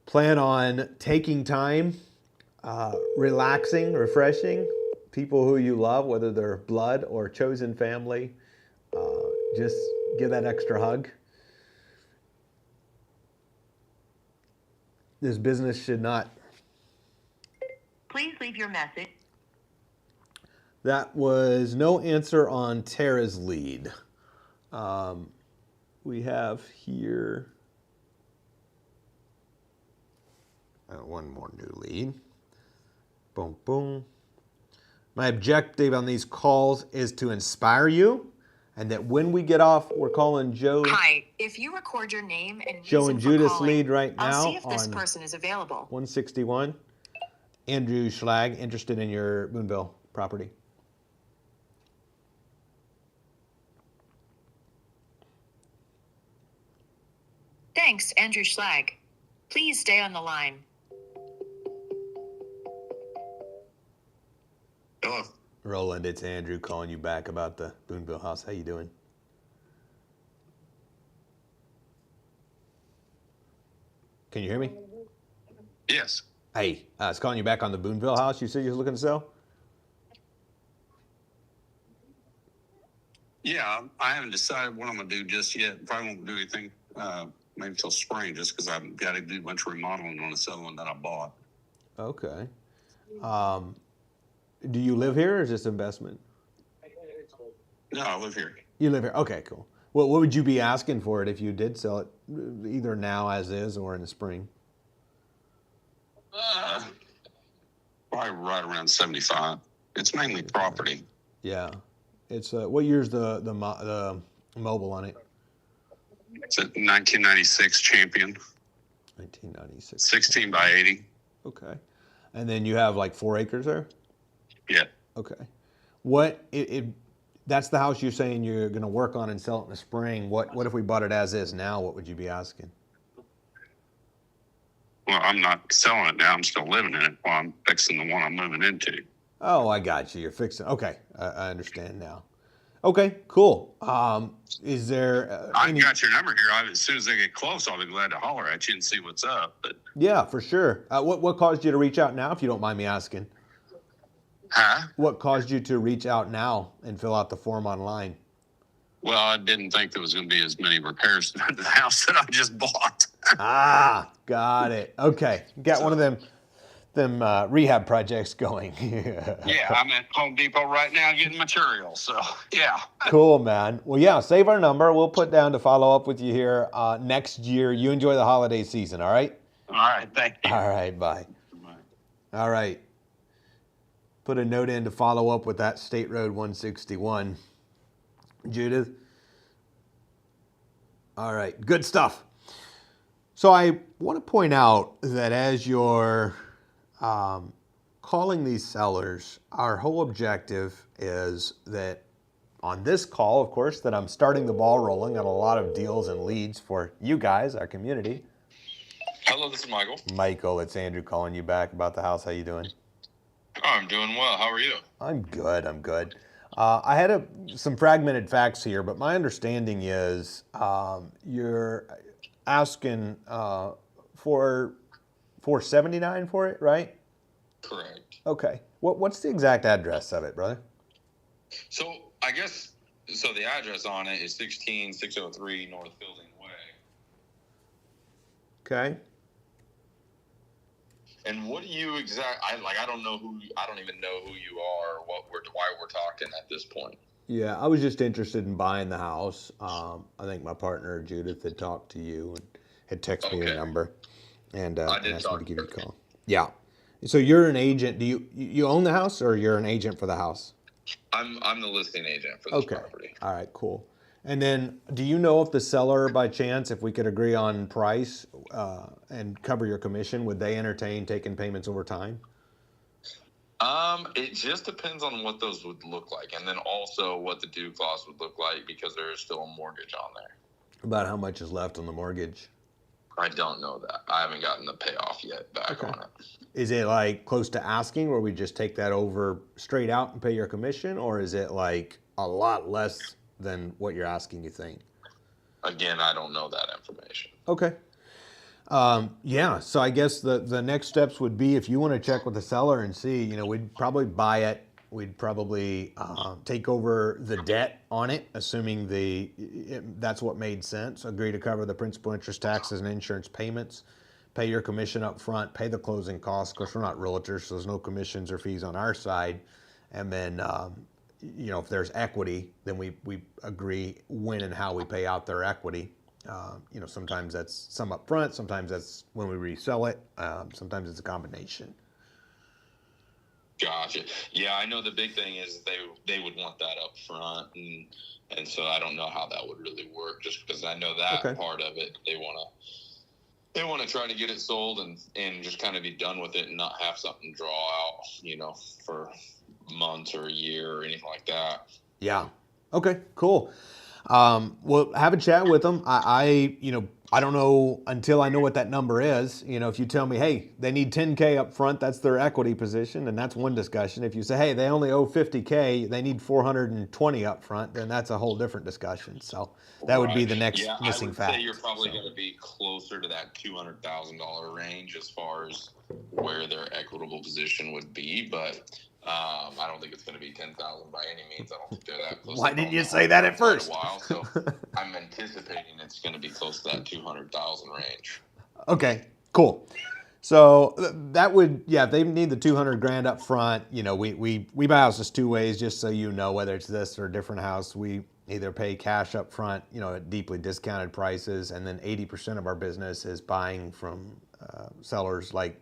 Plan on taking time, relaxing, refreshing. People who you love, whether they're blood or chosen family, just give that extra hug. this business should not. Please leave your message. That was no answer on Tara's lead. We have here one more new lead. Boom, boom. My objective on these calls is to inspire you, and that when we get off, we're calling Joe. Hi, if you record your name and Joe reason and for Judith's calling, lead right now I'll see if this on person is available. 161. Andrew Schlag, interested in your Boonville property. Thanks, Andrew Schlag. Please stay on the line. Hello. Roland, it's Andrew calling you back about the Boonville house. How you doing? Can you hear me? Yes. Hey, I was calling you back on the Boonville house you said you was looking to sell? Yeah, I haven't decided what I'm gonna do just yet. Probably won't do anything, maybe till spring, just because I've got to do a bunch of remodeling on the other one that I bought. Okay. Do you live here or is this investment? No, I live here. You live here. Okay, cool. Well, what would you be asking for it if you did sell it, either now as is or in the spring? Probably right around 75. It's mainly property. Yeah. It's what year's the mobile on it? It's a 1996 Champion, 1996. 16 by 80. Okay. And then you have like 4 acres there? Yeah. Okay. What that's the house you're saying you're going to work on and sell it in the spring. What if we bought it as is now? What would you be asking? Well, I'm not selling it now. I'm still living in it while I'm fixing the one I'm moving into. Oh, I got you. You're fixing. Okay, I understand now. Okay, cool. Is there? I've got your number here. As soon as they get close, I'll be glad to holler at you and see what's up. But Yeah, for sure. What caused you to reach out now, if you don't mind me asking? huh? What caused you to reach out now and fill out the form online? Well, I didn't think there was going to be as many repairs to the house that I just bought. Ah, got it. Okay, got one of them rehab projects going. Yeah, I'm at Home Depot right now getting material. So, yeah. Cool, man. Well, yeah, save our number. We'll put down to follow up with you here next year. You enjoy the holiday season, all right? All right, thank you. All right, bye. All right. Put a note in to follow up with that State Road 161. Judith? All right, good stuff. So I want to point out that as you're calling these sellers, our whole objective is that on this call, of course, that I'm starting the ball rolling on a lot of deals and leads for you guys, our community. Hello, this is Michael. Michael, it's Andrew calling you back about the house. How you doing? Oh, I'm doing well. How are you? I'm good. I'm good. I had some fragmented facts here, but my understanding is you're asking for $479 for it, right? Correct. Okay. What's the exact address of it, brother? So I guess the address on it is 16603 North Fielding Way. Okay. And what do you I don't know I don't even know who you are or why we're talking at this point. Yeah, I was just interested in buying the house. I think my partner Judith had talked to you and had texted me your number and I did asked me talk to give you a to her. call. Yeah. So you're an agent. Do you own the house or you're an agent for the house? I'm the listing agent for this property. All right, cool. And then do you know if the seller, by chance, if we could agree on price and cover your commission, would they entertain taking payments over time? It just depends on what those would look like, and then also what the due clause would look like because there is still a mortgage on there. About how much is left on the mortgage? I don't know that. I haven't gotten the payoff yet back on it. Is it like close to asking where we just take that over straight out and pay your commission, or is it like a lot less than what you're asking, you think? Again, I don't know that information. Okay. Yeah, so I guess the next steps would be if you want to check with the seller and see, we'd probably buy it. We'd probably take over the debt on it, assuming that's what made sense. Agree to cover the principal, interest, taxes, and insurance payments. pay your commission up front, pay the closing costs. Of course, we're not realtors, so there's no commissions or fees on our side. And then, if there's equity, then we agree when and how we pay out their equity. Sometimes that's some up front, sometimes that's when we resell it, sometimes it's a combination. Gotcha. Yeah, I know the big thing is they would want that up front, and so I don't know how that would really work. Just because I know that part of it, they want to try to get it sold and just kind of be done with it and not have something draw out, for months or a year or anything like that. Yeah. Okay. Cool. Well, have a chat with them. I don't know until I know what that number is. If you tell me, hey, they need 10K up front, that's their equity position, and that's one discussion. If you say, hey, they only owe 50K, they need 420 up front, then that's a whole different discussion. So that would be the next missing fact. I would say you're probably going to be closer to that $200,000 range as far as where their equitable position would be, but I don't think it's going to be 10,000 by any means. I don't think they're that close. Why didn't you say that at first? A while, so I'm anticipating it's going to be close to that 200,000 range. Okay, cool. So that would, if they need the 200 grand up front, we buy houses two ways, just so you know, whether it's this or a different house. We either pay cash up front, at deeply discounted prices, and then 80% of our business is buying from sellers like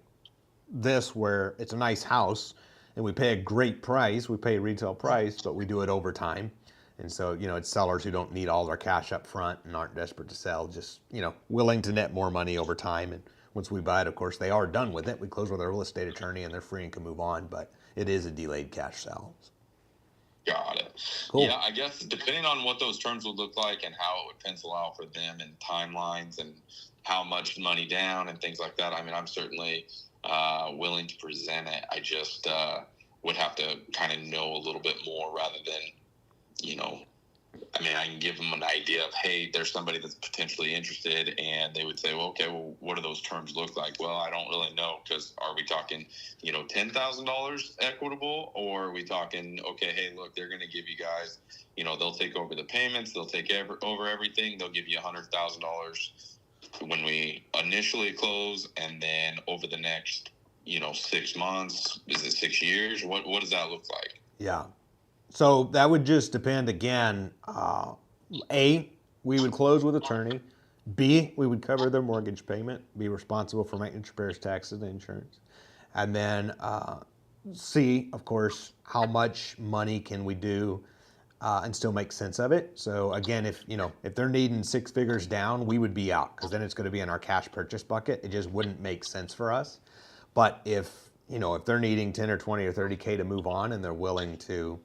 this, where it's a nice house and we pay a great price. We pay a retail price, but we do it over time. And so, it's sellers who don't need all their cash up front and aren't desperate to sell, just, willing to net more money over time. And once we buy it, of course, they are done with it. We close with our real estate attorney and they're free and can move on, but it is a delayed cash sell. Got it. Cool. Yeah, I guess depending on what those terms would look like and how it would pencil out for them and timelines and how much money down and things like that, I'm certainly willing to present it. I just would have to kind of know a little bit more rather than, I can give them an idea of, hey, there's somebody that's potentially interested, and they would say, well, okay, well, what do those terms look like? Well, I don't really know, because are we talking, $10,000 equitable, or are we talking, okay, hey, look, they're going to give you guys, they'll take over the payments, they'll take over everything, they'll give you $100,000 when we initially close, and then over the next 6 months, is it 6 years? What does that look like? Yeah. So that would just depend again. A, we would close with attorney. B, we would cover their mortgage payment, be responsible for maintenance, repairs, taxes, and insurance. And then C, of course, how much money can we do and still make sense of it? So again, if they're needing 6 figures down, we would be out, because then it's going to be in our cash purchase bucket. It just wouldn't make sense for us. But if they're needing 10 or 20 or 30K to move on and they're willing to,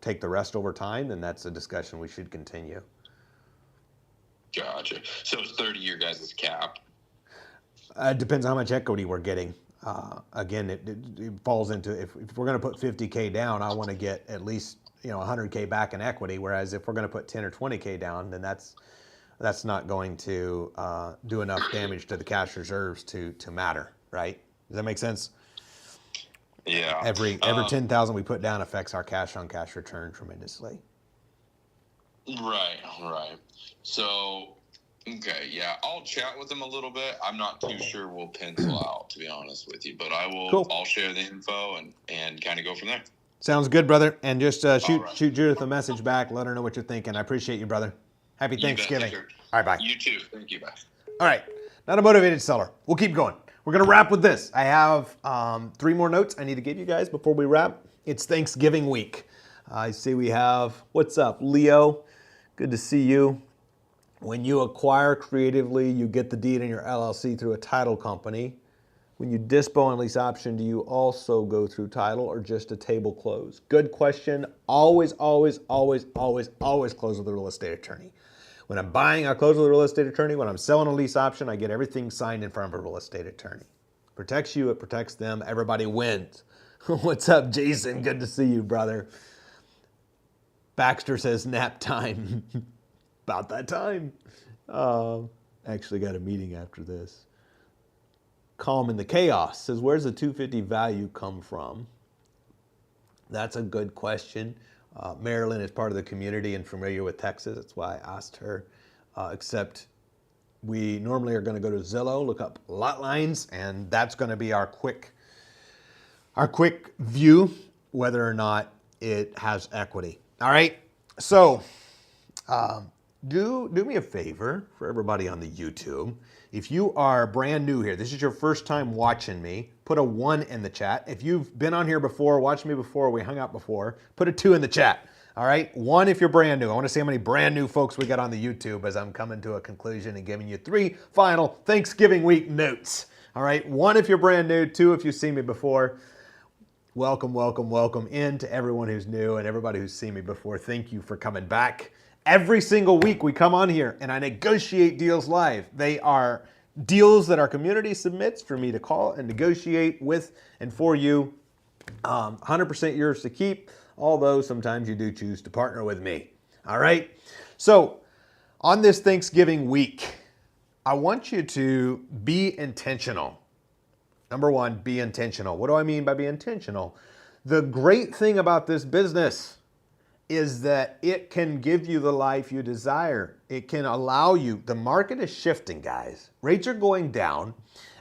take the rest over time, then that's a discussion we should continue. Gotcha. So it's 30 your guys' cap. It depends on how much equity we're getting. Again, it falls into, if we're going to put 50K down, I want to get at least 100K back in equity. Whereas if we're going to put 10 or 20K down, then that's not going to do enough damage to the cash reserves to matter, right? Does that make sense? Yeah. Every 10,000 we put down affects our cash on cash return tremendously. Right. So, okay, yeah, I'll chat with them a little bit. I'm not too sure we'll pencil out, to be honest with you, but I will. Cool. I'll share the info and kind of go from there. Sounds good, brother. And just shoot Judith a message back. Let her know what you're thinking. I appreciate you, brother. Happy Thanksgiving. All right, bye. You too. Thank you. Bye. All right. Not a motivated seller. We'll keep going. We're going to wrap with this. I have 3 more notes I need to give you guys before we wrap. It's Thanksgiving week. I see we have, what's up, Leo? Good to see you. When you acquire creatively, you get the deed in your LLC through a title company. When you dispo and lease option, do you also go through title or just a table close? Good question. Always, always, always, always, always close with a real estate attorney. When I'm buying, I close with a real estate attorney. When I'm selling a lease option, I get everything signed in front of a real estate attorney. Protects you, it protects them. Everybody wins. What's up, Jason? Good to see you, brother. Baxter says nap time. About that time. Actually got a meeting after this. Calm in the Chaos says, where's the 250 value come from? That's a good question. Marilyn is part of the community and familiar with Texas. That's why I asked her. Except We normally are going to go to Zillow, look up lot lines, and that's going to be our quick view whether or not it has equity. All right. So do me a favor for everybody on the YouTube. If you are brand new here, this is your first time watching me, put a 1 in the chat. If you've been on here before, watched me before, we hung out before, put a 2 in the chat. All right, 1 if you're brand new. I want to see how many brand new folks we got on the YouTube as I'm coming to a conclusion and giving you 3 final Thanksgiving week notes. All right, 1 if you're brand new, 2 if you've seen me before. Welcome, welcome, welcome in to everyone who's new and everybody who's seen me before. Thank you for coming back. Every single week we come on here and I negotiate deals live. They are deals that our community submits for me to call and negotiate with and for you. 100% yours to keep, although sometimes you do choose to partner with me. All right? So on this Thanksgiving week, I want you to be intentional. Number 1, be intentional. What do I mean by be intentional? The great thing about this business is that it can give you the life you desire. It can allow you, the market is shifting, guys. Rates are going down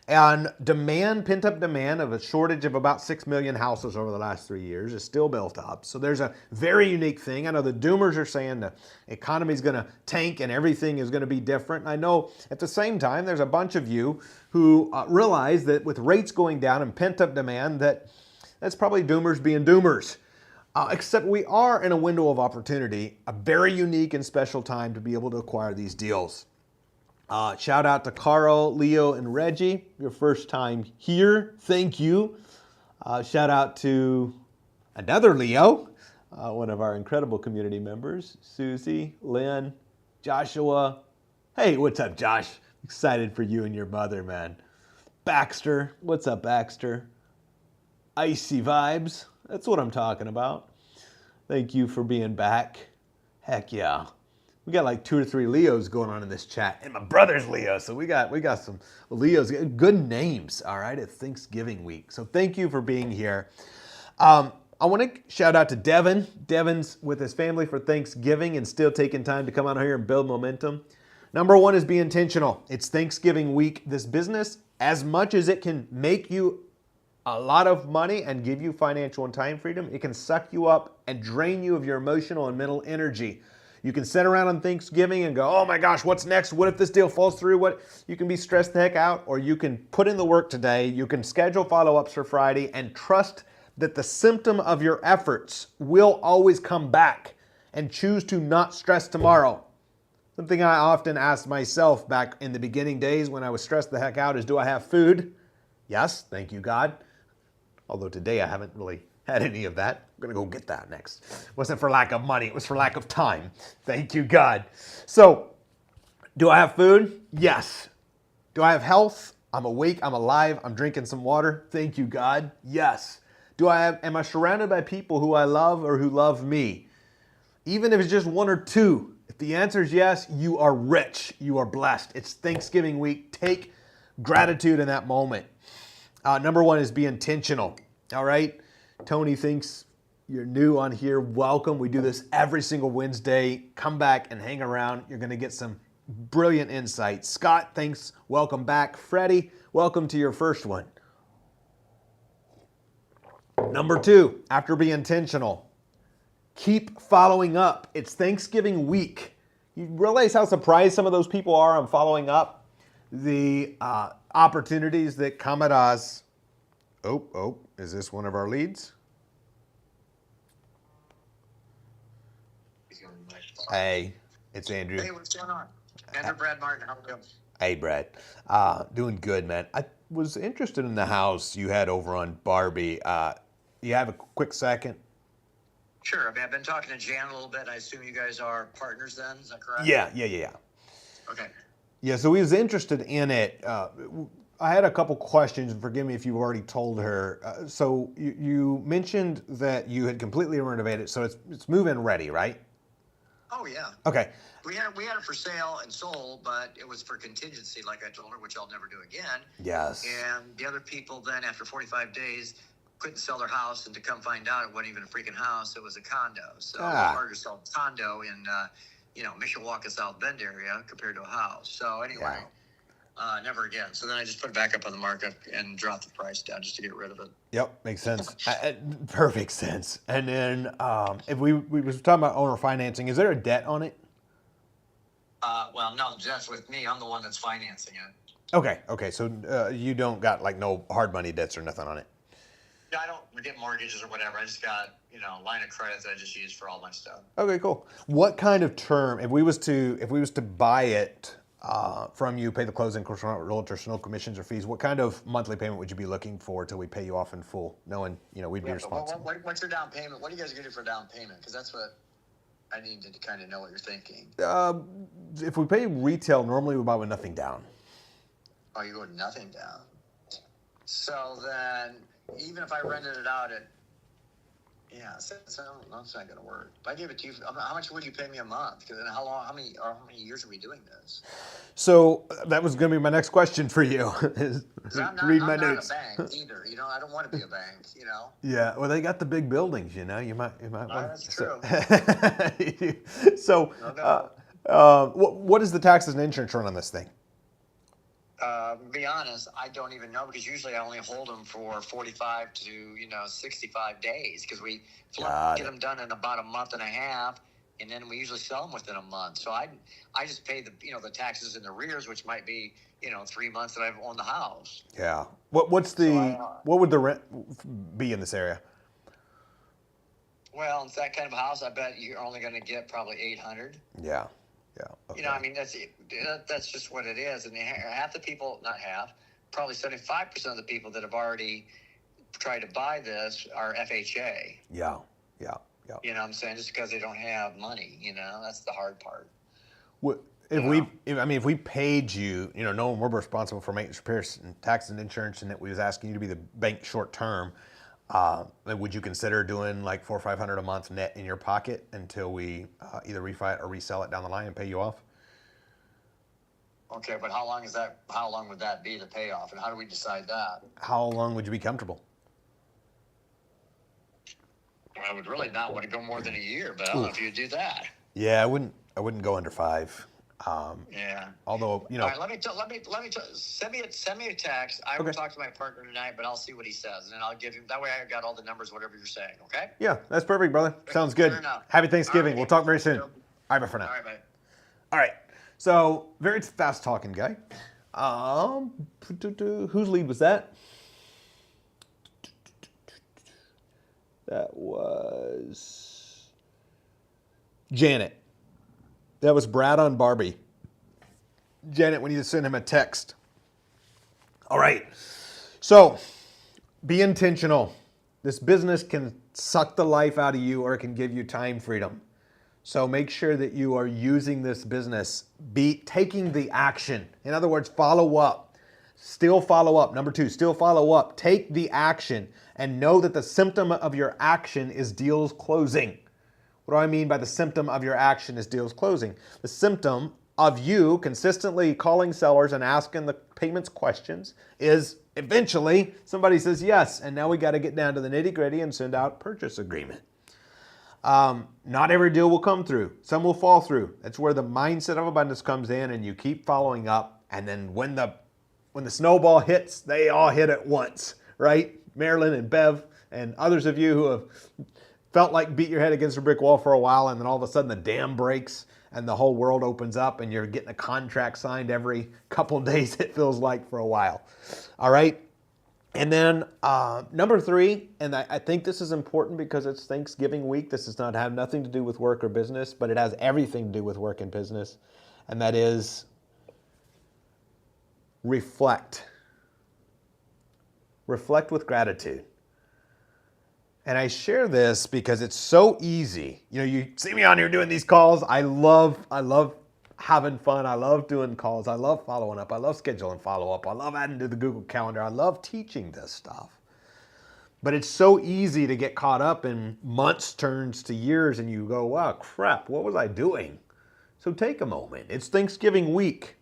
and demand, pent-up demand of a shortage of about 6 million houses over the last 3 years is still built up. So there's a very unique thing. I know the doomers are saying the economy is going to tank and everything is going to be different. I know at the same time, there's a bunch of you who realize that with rates going down and pent-up demand, that's probably doomers being doomers. Except we are in a window of opportunity, a very unique and special time to be able to acquire these deals. Shout out to Carl, Leo, and Reggie, your first time here. Thank you. Shout out to another Leo, one of our incredible community members, Susie, Lynn, Joshua. Hey, what's up, Josh? Excited for you and your mother, man. Baxter, what's up, Baxter? Icy vibes. That's what I'm talking about. Thank you for being back. Heck yeah. We got like 2 or 3 Leos going on in this chat. And my brother's Leo, so we got some Leos. Good names, all right, it's Thanksgiving week. So thank you for being here. I want to shout out to Devin. Devin's with his family for Thanksgiving and still taking time to come out here and build momentum. Number 1 is be intentional. It's Thanksgiving week. This business, as much as it can make you a lot of money and give you financial and time freedom, it can suck you up and drain you of your emotional and mental energy. You can sit around on Thanksgiving and go, oh my gosh, what's next? What if this deal falls through? You can be stressed the heck out, or you can put in the work today. You can schedule follow-ups for Friday and trust that the symptom of your efforts will always come back, and choose to not stress tomorrow. Something I often asked myself back in the beginning days when I was stressed the heck out is, do I have food? Yes, thank you, God. Although today I haven't really had any of that. I'm going to go get that next. It wasn't for lack of money. It was for lack of time. Thank you, God. So, do I have food? Yes. Do I have health? I'm awake. I'm alive. I'm drinking some water. Thank you, God. Yes. Am I surrounded by people who I love or who love me? Even if it's just 1 or 2. If the answer is yes, you are rich. You are blessed. It's Thanksgiving week. Take gratitude in that moment. Number 1 is be intentional. All right. Tony thinks you're new on here. Welcome. We do this every single Wednesday. Come back and hang around. You're going to get some brilliant insights. Scott, thanks. Welcome back. Freddie, welcome to your first one. Number 2, after be intentional, keep following up. It's Thanksgiving week. You realize how surprised some of those people are on following up? The opportunities that come at us. Oh, is this one of our leads? Hey, it's Andrew. Hey, what's going on? Andrew Brad Martin, how are you doing? Hey, Brad. Doing good, man. I was interested in the house you had over on Barbie. You have a quick second? Sure. I mean, I've been talking to Jan a little bit. I assume you guys are partners then, is that correct? Yeah. Okay. Yeah, so he was interested in it. I had a couple questions, and forgive me if you've already told her. So you mentioned that you had completely renovated, so it's move-in ready, right? Oh, yeah. Okay. We had it for sale and sold, but it was for contingency, like I told her, which I'll never do again. Yes. And the other people then, after 45 days, couldn't sell their house, and to come find out, it wasn't even a freaking house. It was a condo. So it was harder to sell a condo in Mishawaka, South Bend area compared to a house. So anyway, never again. So then I just put it back up on the market and dropped the price down just to get rid of it. Yep, makes sense. Perfect sense. And then if we was talking about owner financing, is there a debt on it? Well, no, that's with me. I'm the one that's financing it. Okay. So you don't got like no hard money debts or nothing on it. Yeah, I don't get mortgages or whatever. I just got, line of credit that I just use for all my stuff. Okay, cool. What kind of term, if we was to buy it from you, pay the closing costs, realtors, no commissions or fees, what kind of monthly payment would you be looking for till we pay you off in full, knowing we'd be responsible? What's your down payment? What are you guys going to do for down payment? Because that's what I need to kind of know what you're thinking. If we pay retail, normally we buy with nothing down. Oh, you go with nothing down. So then, even if I rented it out at, so that's not going to work. If I gave it to you, how much would you pay me a month? Because then how many years are we doing this? So that was going to be my next question for you. Read my notes. I'm not a bank either. I don't want to be a bank. Yeah, well, they got the big buildings. You might want. That's true. So, what is the taxes and insurance run on this thing? To be honest, I don't even know because usually I only hold them for 45 to 65 days because we get them done in about a month and a half, and then we usually sell them within a month. So I just pay the taxes in the arrears, which might be 3 months that I've owned the house. Yeah. What would the rent be in this area? Well, it's that kind of a house. I bet you're only going to get probably 800. Yeah. Okay. That's just what it is. And half the people, not half, probably 75% of the people that have already tried to buy this are FHA. Yeah. You know what I'm saying? Just because they don't have money, that's the hard part. If we paid you, knowing we're responsible for maintenance, repairs, and taxes and insurance, and that we was asking you to be the bank short term, would you consider doing like $400 or $500 a month net in your pocket until we either refi it or resell it down the line and pay you off? Okay, but how long would that be to pay off, and how do we decide that? How long would you be comfortable? I would really not want to go more than a year, but I don't know if you'd do that. Yeah, I wouldn't go under 5. Yeah. Although, All right, let me send me a text. I will talk to my partner tonight, but I'll see what he says, and then I'll give him. That way, I got all the numbers, whatever you're saying. Okay. Yeah, that's perfect, brother. Sounds good. Happy Thanksgiving. We'll talk very soon. All right, bye for now. All right, bye. All right. So very fast talking guy. Whose lead was that? That was Janet. That was Brad on Barbie. Janet, we need to send him a text. All right. So be intentional. This business can suck the life out of you or it can give you time freedom. So make sure that you are using this business. Be taking the action. In other words, follow up. Still follow up. Number 2, still follow up. Take the action and know that the symptom of your action is deals closing. What do I mean by the symptom of your action is deals closing? The symptom of you consistently calling sellers and asking the payments questions is eventually somebody says yes, and now we got to get down to the nitty-gritty and send out purchase agreement. Not every deal will come through. Some will fall through. That's where the mindset of abundance comes in, and you keep following up, and then when the snowball hits, they all hit at once, right? Marilyn and Bev and others of you who have felt like beat your head against a brick wall for a while, and then all of a sudden the dam breaks and the whole world opens up and you're getting a contract signed every couple of days, it feels like, for a while. All right? And then number 3, and I think this is important because it's Thanksgiving week. This does not have nothing to do with work or business, but it has everything to do with work and business. And that is reflect. Reflect with gratitude. And I share this because it's so easy. You see me on here doing these calls. I love having fun. I love doing calls. I love following up. I love scheduling follow-up. I love adding to the Google Calendar. I love teaching this stuff. But it's so easy to get caught up in months turns to years and you go, wow, crap, what was I doing? So take a moment. It's Thanksgiving week.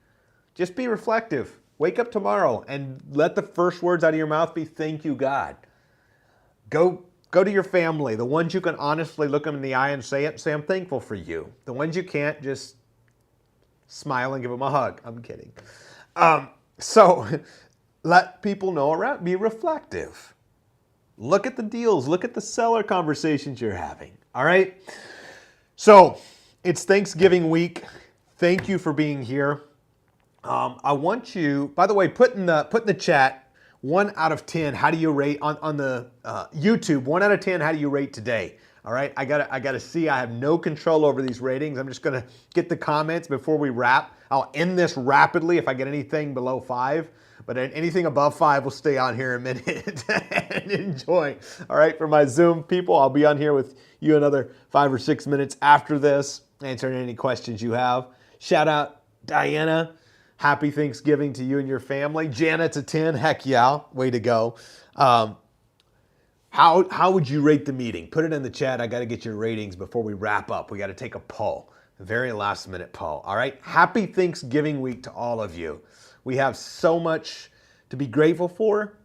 Just be reflective. Wake up tomorrow and let the first words out of your mouth be, thank you, God. Go Go to your family, the ones you can honestly look them in the eye and say it. Say, I'm thankful for you. The ones you can't, just smile and give them a hug. I'm kidding. So let people know around. Be reflective. Look at the deals. Look at the seller conversations you're having. All right? So it's Thanksgiving week. Thank you for being here. I want you, by the way, put in the chat, 1 out of 10, how do you rate on the YouTube, 1 out of 10, how do you rate today? All right, I gotta see, I have no control over these ratings. I'm just gonna get the comments before we wrap. I'll end this rapidly if I get anything below 5, but anything above 5 will stay on here a minute and enjoy. All right, for my Zoom people, I'll be on here with you another 5 or 6 minutes after this, answering any questions you have. Shout out Diana. Happy Thanksgiving to you and your family. Janet's a 10. Heck yeah. Way to go. How would you rate the meeting? Put it in the chat. I got to get your ratings before we wrap up. We got to take a poll. A very last minute poll. All right. Happy Thanksgiving week to all of you. We have so much to be grateful for.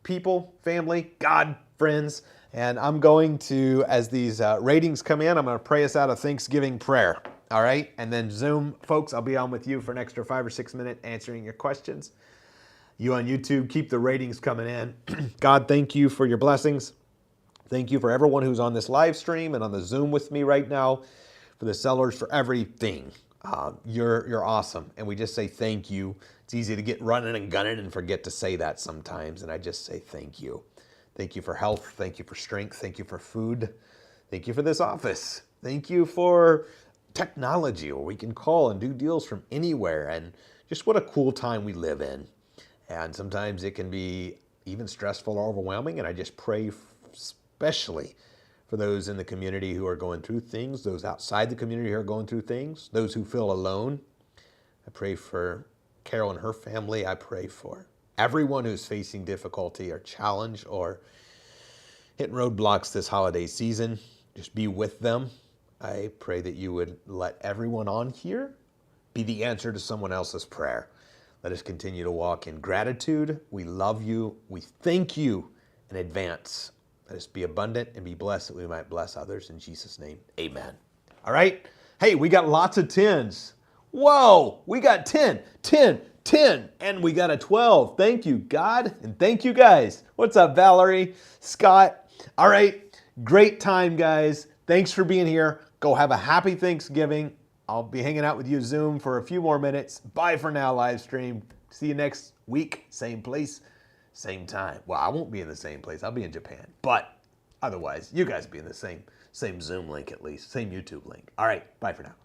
People, family, God, friends. And I'm going to, as these ratings come in, I'm going to pray us out a Thanksgiving prayer. All right, and then Zoom, folks, I'll be on with you for an extra 5 or 6 minutes answering your questions. You on YouTube, keep the ratings coming in. God, thank you for your blessings. Thank you for everyone who's on this live stream and on the Zoom with me right now, for the sellers, for everything. You're awesome, and we just say thank you. It's easy to get running and gunning and forget to say that sometimes, and I just say thank you. Thank you for health. Thank you for strength. Thank you for food. Thank you for this office. Thank you for technology where we can call and do deals from anywhere, and just what a cool time we live in. And sometimes it can be even stressful or overwhelming, and I just pray especially for those in the community who are going through things, those outside the community who are going through things, those who feel alone. I pray for Carol and her family. I pray for everyone who's facing difficulty or challenge or hitting roadblocks this holiday season. Just be with them. I pray that you would let everyone on here be the answer to someone else's prayer. Let us continue to walk in gratitude. We love you. We thank you in advance. Let us be abundant and be blessed that we might bless others. In Jesus' name, amen. All right. Hey, we got lots of 10s. Whoa, we got 10, 10, 10, and we got a 12. Thank you, God, and thank you, guys. What's up, Valerie, Scott? All right, great time, guys. Thanks for being here. Go have a happy Thanksgiving. I'll be hanging out with you Zoom for a few more minutes. Bye for now, live stream. See you next week. Same place, same time. Well, I won't be in the same place. I'll be in Japan. But otherwise, you guys be in the same Zoom link at least. Same YouTube link. All right, bye for now.